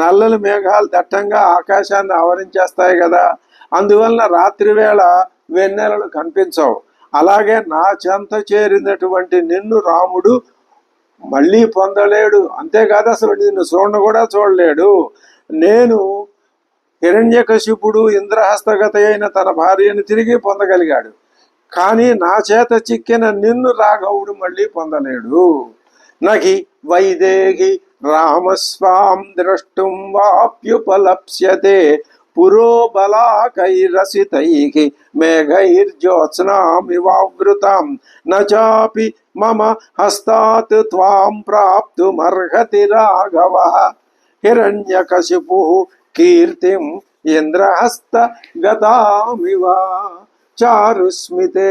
నల్లని మేఘాలు దట్టంగా ఆకాశాన్ని ఆవరించేస్తాయి కదా. అందువలన రాత్రి వేళ వెన్నెలలు కనిపించవు. అలాగే నా చెంత చేరినటువంటి నిన్ను రాముడు మళ్ళీ పొందలేడు. అంతేకాదు అసలు నిన్ను చూడను కూడా చూడలేడు. నేను హిరణ్యకశిపుడు ఇంద్రహస్తగత అయిన తన భార్యను తిరిగి పొందగలిగాడు, కానీ నా చేత చిక్కిన నిన్ను రాఘవుడు మళ్ళీ పొందలేడు. నహి వైదేహి రామస్వాం ద్రష్టుం వాప్యుపలప్స్యతే పురో బలాకైరసితై మేఘైర్జ్యోత్స్నామివావృతాం నచాపి మమ హస్తాత్ త్వాం ప్రాప్తుమర్హతి రాఘవః హిరణ్యకశిపు కీర్తిం ఇంద్రహస్త గతామివ చారుస్మితే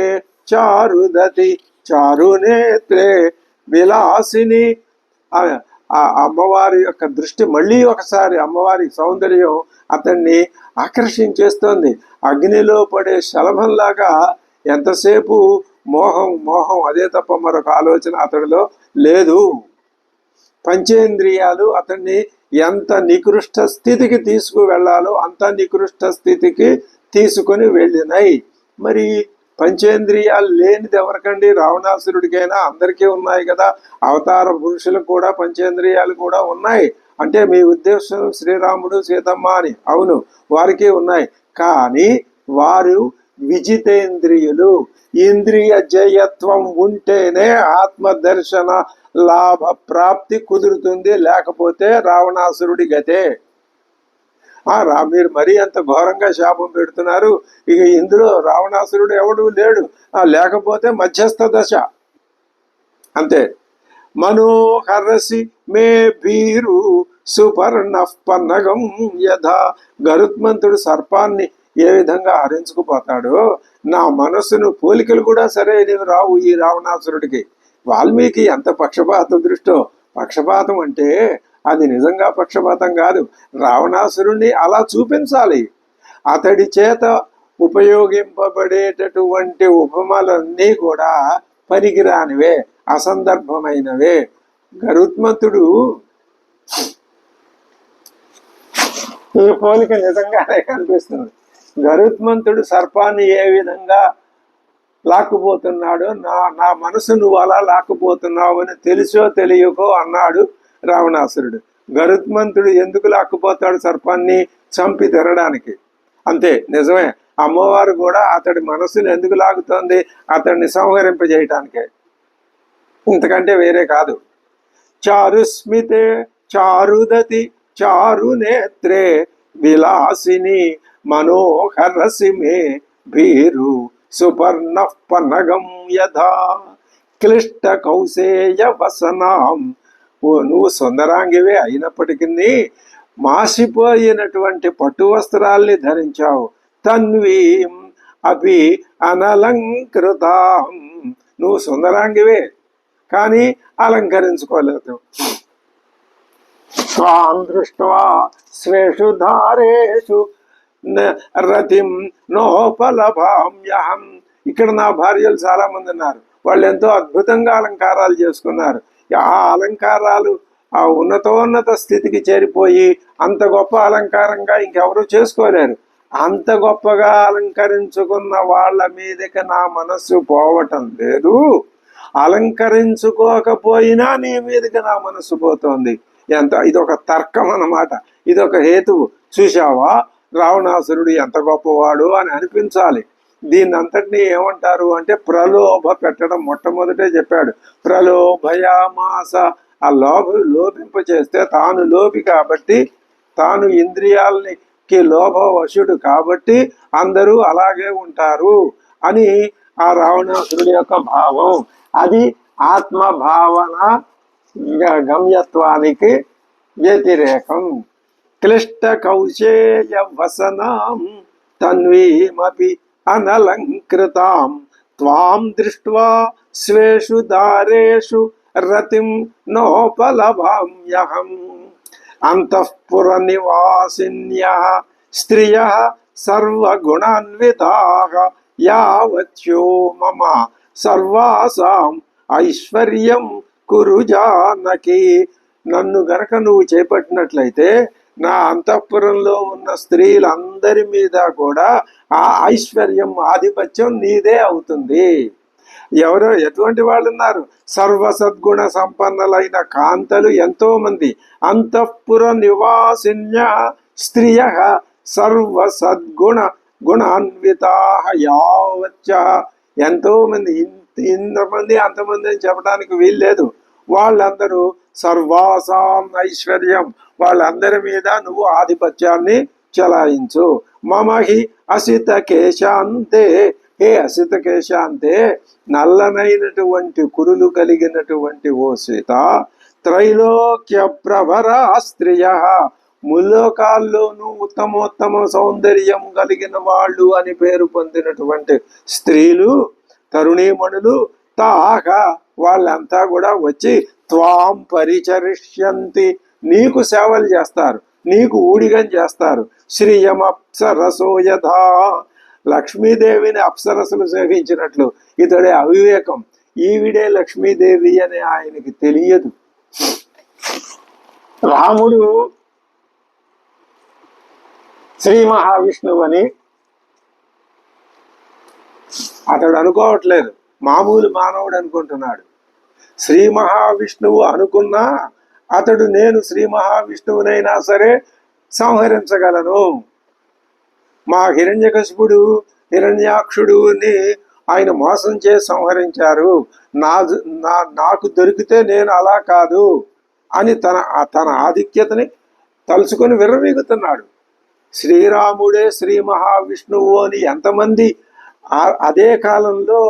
చారుదతి చారునేత్రే విలాసిని. ఆ అమ్మవారి యొక్క దృష్టి మళ్ళీ ఒకసారి అమ్మవారి సౌందర్యం అతన్ని ఆకర్షించేస్తోంది. అగ్నిలో పడే శలభంలాగా ఎంతసేపు మోహం అదే తప్ప మరొక ఆలోచన అతడిలో లేదు. పంచేంద్రియాలు అతన్ని ఎంత నికృష్ట స్థితికి తీసుకువెళ్లాలో అంత నికృష్ట స్థితికి తీసుకుని వెళ్ళినాయి. మరి పంచేంద్రియాలు లేనిది ఎవరికండి? రావణాసురుడికైనా అందరికీ ఉన్నాయి కదా. అవతార పురుషులకు కూడా పంచేంద్రియాలు కూడా ఉన్నాయి. అంటే మీ ఉద్దేశం శ్రీరాముడు సీతమ్మ అని. అవును, వారికి ఉన్నాయి. కానీ వారు విజితేంద్రియులు. ఇంద్రియ జయత్వం ఉంటేనే ఆత్మదర్శన లాభ ప్రాప్తి కుదురుతుంది, లేకపోతే రావణాసురుడి గతే. మీరు మరీ అంత ఘోరంగా శాపం పెడుతున్నారు. ఇక ఇందులో రావణాసురుడు ఎవడు లేడు, లేకపోతే మధ్యస్థ దశ అంతే. మనోహరసి మే భీరు సుపర్ణ పన్నగం యథా. గరుత్మంతుడు సర్పాన్ని ఏ విధంగా హరించుకుపోతాడో నా మనస్సును పోలికలు కూడా సరే నీవు రావు ఈ రావణాసురుడికి. వాల్మీకి ఎంత పక్షపాత దృష్టో. పక్షపాతం అంటే అది నిజంగా పక్షపాతం కాదు. రావణాసురుణ్ణి అలా చూపించాలి. అతడి చేత ఉపయోగింపబడేటటువంటి ఉపమలన్నీ కూడా పనికిరానివే, అసందర్భమైనవే. గరుత్మంతుడు ఈ పోలిక నిజంగానే కనిపిస్తుంది. గరుత్మంతుడు సర్పాన్ని ఏ విధంగా లాక్కుపోతున్నాడు, నా మనసు నువ్వు అలా లాక్కుపోతున్నావు అని తెలుసో తెలియకో అన్నాడు రావణాసురుడు. గరుత్మంతుడు ఎందుకు లాక్కుపోతాడు సర్పాన్ని? చంపి తినడానికి. అంతే, నిజమే. అమ్మవారు కూడా అతడి మనసుని ఎందుకు లాగుతోంది? అతడిని సంహరింపజేయటానికే, ఇంతకంటే వేరే కాదు. చారుస్మితే చారుదతి చారునేత్రే విలాసిని మనోహరసిమే భీరు సుపర్ణ పనగం యథా క్లిష్ట కౌశేయ వసనాం. నువ్వు సుందరాంగివే అయినప్పటికీ మాసిపోయినటువంటి పట్టు వస్త్రాల్ని ధరించావు. తన్వీం అపి అనలంకృతాం. నువ్వు సుందరాంగివే కానీ అలంకరించుకోలేదు. స్వాం దృష్ట్వా స్వేషు ధారేషు రతిం నోపలభామ్యహం. ఇక్కడ నా భార్యలు చాలా మంది ఉన్నారు, వాళ్ళు ఎంతో అద్భుతంగా అలంకారాలు చేసుకున్నారు. ఆ అలంకారాలు ఆ ఉన్నతోన్నత స్థితికి చేరిపోయి అంత గొప్ప అలంకారంగా ఇంకెవరూ చేసుకోలేరు. అంత గొప్పగా అలంకరించుకున్న వాళ్ళ మీదకి నా మనస్సు పోవటం లేదు. అలంకరించుకోకపోయినా నీ మీదకి నా మనస్సు పోతోంది. ఇదొక తర్కం అన్నమాట, ఇదొక హేతువు. చూశావా రావణాసురుడు ఎంత గొప్పవాడు అని అనిపించాలి. దీన్ని అంతటినీ ఏమంటారు అంటే ప్రలోభ పెట్టడం. మొట్టమొదటే చెప్పాడు ప్రలోభయామాస. ఆ లోభింప చేస్తే తాను లోభి కాబట్టి, తాను ఇంద్రియాలకి లోభవశుడు కాబట్టి అందరూ అలాగే ఉంటారు అని ఆ రావణాసురుడి యొక్క భావం. అది ఆత్మభావన గమ్యత్వానికి వ్యతిరేకం. క్లిష్ట కౌశేయ వసనాం తన్వీమపి అనలంకృతాం త్వాం దృష్ట్వా స్వేషు దారేషు రతిం నోపలభామ్యహం. అంతఃపుర నివాసిన్యః స్త్రియః సర్వగుణాన్వితాః యావత్యో మమ సర్వాసాం ఐశ్వర్యం కురు జానకి. నన్ను గనక నువ్వు చేపట్టినట్లయితే నా అంతఃపురంలో ఉన్న స్త్రీలందరి మీద కూడా ఆ ఐశ్వర్యం, ఆధిపత్యం నీదే అవుతుంది. ఎవరో ఎటువంటి వాళ్ళు ఉన్నారు? సర్వసద్గుణ సంపన్నులైన కాంతలు ఎంతో మంది. అంతఃపుర నివాసిన్య స్త్రియ సర్వసద్గుణ గుణాన్వితా యావచ్చ. ఎంతో మంది, ఇంతమంది అంతమంది అని చెప్పడానికి వీల్లేదు. వాళ్ళందరూ సర్వాసాం ఐశ్వర్యం, వాళ్ళందరి మీద నువ్వు ఆధిపత్యాన్ని చలాయించు. మమహి అసిత కేశాంతే. హే అసిత కేశాంతే, నల్లనైనటువంటి కురులు కలిగినటువంటి ఓ సీత, త్రైలోక్య ప్రభరా స్త్రియ, ముల్లోకాల్లోనూ ఉత్తమోత్తమ సౌందర్యం కలిగిన వాళ్ళు అని పేరు పొందినటువంటి స్త్రీలు, తరుణీమణులు, తాహ వాళ్ళంతా కూడా వచ్చి త్వాం పరిచరిష్యంతి, నీకు సేవలు చేస్తారు, నీకు ఊడిగం చేస్తారు. శ్రియమప్సరసో యథా, లక్ష్మీదేవిని అప్సరసులు సేవించినట్లు. ఇతడే అవివేకం, ఈవిడే లక్ష్మీదేవి అని ఆయనకి తెలియదు. రాముడు శ్రీ మహావిష్ణువు అని అతడు అనుకోవట్లేదు, మామూలు మానవుడు అనుకుంటున్నాడు. శ్రీ మహావిష్ణువు అనుకున్నా అతడు నేను శ్రీ మహావిష్ణువునైనా సరే సంహరించగలను. మా హిరణ్యకశిపుడు హిరణ్యాక్షుడుని ఆయన మోసం చేసి సంహరించారు, నాకు దొరికితే నేను అలా కాదు అని తన ఆధిక్యతని తలుచుకొని విర్రవీగుతున్నాడు. శ్రీరాముడే శ్రీ మహావిష్ణువు అని ఎంతమంది అదే కాలంలో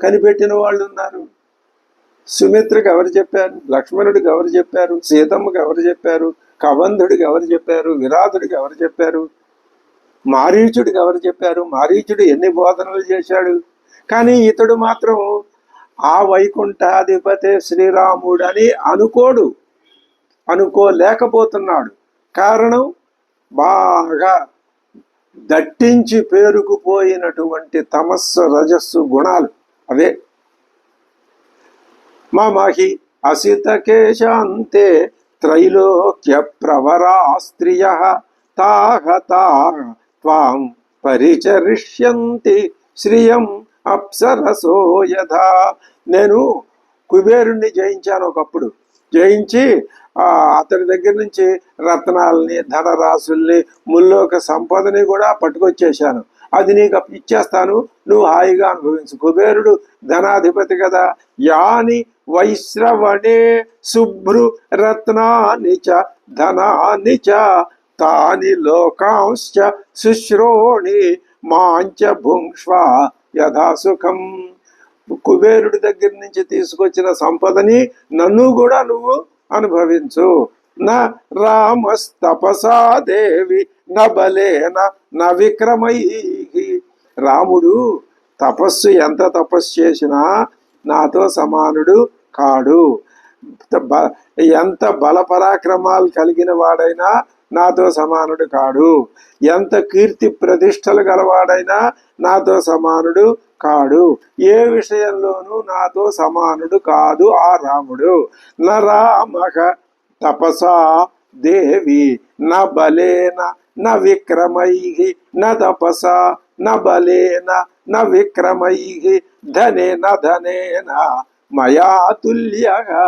కనిపెట్టిన వాళ్ళు ఉన్నారు. సుమిత్రకు ఎవరు చెప్పారు? లక్ష్మణుడికి ఎవరు చెప్పారు? సీతమ్మకి ఎవరు చెప్పారు? కబంధుడికి ఎవరు చెప్పారు? విరాధుడికి ఎవరు చెప్పారు? మారీచుడికి ఎవరు చెప్పారు? మారీచుడు ఎన్ని బోధనలు చేశాడు. కానీ ఇతడు మాత్రం ఆ వైకుంఠాధిపతి శ్రీరాముడు అని అనుకోలేకపోతున్నాడు. కారణం బాగా దట్టించి పేరుకుపోయినటువంటి తమస్సు రజస్సు గుణాలు అవే. మమహి అసితకేశాంతే త్రైలోక్య ప్రవరా స్త్రియ తాహ త్వాం పరిచరిష్యంతి శ్రియం అప్సరసో యథా. నేను కుబేరుణ్ణి జయించాను ఒకప్పుడు. జయించి అతడి దగ్గర నుంచి రత్నాలని, ధనరాశుల్ని, ముల్లోక సంపదని కూడా పట్టుకొచ్చేశాను. అది నీకు ఇచ్చేస్తాను, నువ్వు హాయిగా అనుభవించు. కుబేరుడు ధనాధిపతి కదా. యాని వైశ్రవణే శుభ్రు రత్నాని చ ధనాని చ తాని లోకాంశ్చ శుశ్రోణి మాంచ భుంక్ష్వ యథా సుఖం. కుబేరుడి దగ్గర నుంచి తీసుకొచ్చిన సంపదని నన్ను కూడా నువ్వు అనుభవించు. నా రామస్తపసా దేవి న బలేన న విక్రమై. రాముడు తపస్సు ఎంత తపస్సు చేసినా నాతో సమానుడు కాడు. ఎంత బలపరాక్రమాలు కలిగిన వాడైనా నాతో సమానుడు కాడు. ఎంత కీర్తి ప్రతిష్టలు గలవాడైనా నాతో సమానుడు కాడు. ఏ విషయంలోనూ నాతో సమానుడు కాదు ఆ రాముడు. న రామక తపసా దేవి న బలేన న విక్రమై న తపసా న బలేన న విక్రమై ధనేన ధనేన మయా తుల్యగా.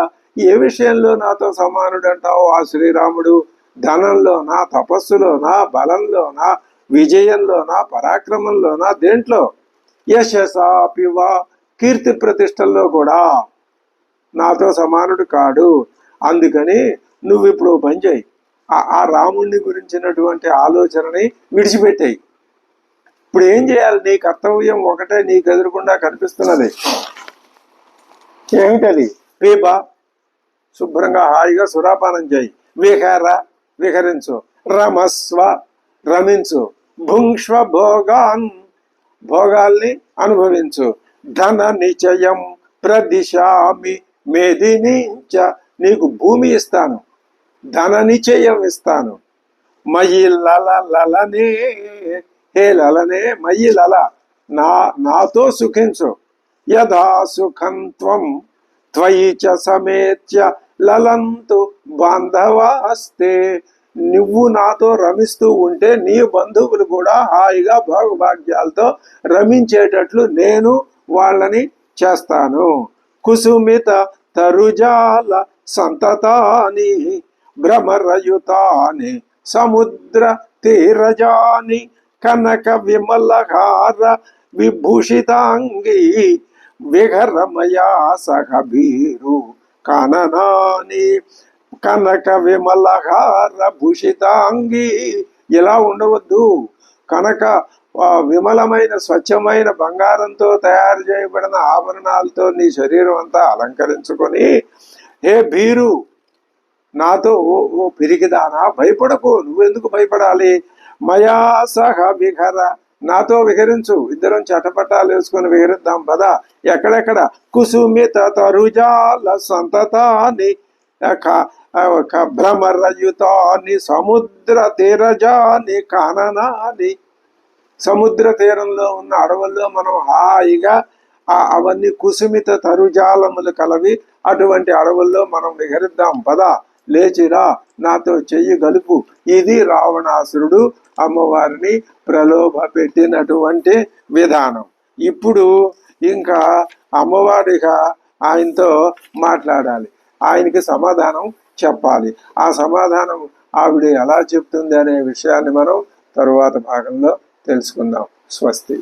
ఏ విషయంలో నాతో సమానుడు అంటావు ఆ శ్రీరాముడు? ధనంలోనా, తపస్సులోనా, బలంలోనా, విజయంలోనా, పరాక్రమంలోనా, దేంట్లో? యశసాపివా, కీర్తి ప్రతిష్టల్లో కూడా నాతో సమానుడు కాడు. అందుకని నువ్వు ఇప్పుడు పని చేయి, ఆ రాముణ్ణి గురించినటువంటి ఆలోచనని విడిచిపెట్టాయి. ఇప్పుడు ఏం చేయాలి? నీ కర్తవ్యం ఒకటే నీకు ఎదురుకుండా కనిపిస్తున్నది. ఏమిటది? పీప, శుభ్రంగా హాయిగా సురాపానం చేయి. విహరించు. రమస్వ, రమించు. భుంక్ష్వ భోగాన్, భోగాల్ని అనుభవించు. ధన నిచయం ప్రదిశామి మేదినించ, నీకు భూమి ఇస్తాను, ధన నిచయం ఇస్తాను. మయి లలనే, హే లలనే, మయి లల, నాతో సుఖించు. యథా సుఖం త్వం త్వయి చ సమేత్య లలంతు బాంధవాస్తే. నువ్వు నాతో రమిస్తూ ఉంటే నీ బంధువులు కూడా హాయిగా భోగభాగ్యాలతో రమించేటట్లు నేను వాళ్ళని చేస్తాను. కుసుమిత తరుజాల సంతతాని భ్రమరయుతాని సముద్ర తీరజాని కనక విమలహార విభూషితాంగి విహరమయా సహ భీరు కాననాని. కనక విమలహార భూషితాంగి, ఇలా ఉండవద్దు. కనక విమలమైన స్వచ్ఛమైన బంగారంతో తయారు చేయబడిన ఆభరణాలతో నీ శరీరం అంతా అలంకరించుకొని, హే భీరు, నాతో ఓ పిరికిదానా భయపడకు. నువ్వెందుకు భయపడాలి? మయా సహ విహర, నాతో విహరించు. ఇద్దరం చటపటాలు వేసుకొని విహరిద్దాం పదా. ఎక్కడెక్కడ? కుసుమిత తరుజాల సంతతాని భ్రమరయుతాని సముద్ర తీరజాని కాననాని. సముద్ర తీరంలో ఉన్న అడవుల్లో మనం హాయిగా అవన్నీ కుసుమిత తరుజాలములు కలవి. అటువంటి అడవుల్లో మనం విహరిద్దాం పదా. లేచిరా, నాతో చెయ్యి గలుపు. ఇది రావణాసురుడు అమ్మవారిని ప్రలోభ పెట్టినటువంటి విధానం. ఇప్పుడు ఇంకా అమ్మవారిగా ఆయనతో మాట్లాడాలి, ఆయనకి సమాధానం చెప్పాలి. ఆ సమాధానం ఆవిడ ఎలా చెప్తుంది అనే విషయాన్ని మనం తరువాత భాగంలో తెలుసుకుందాం. స్వస్తి.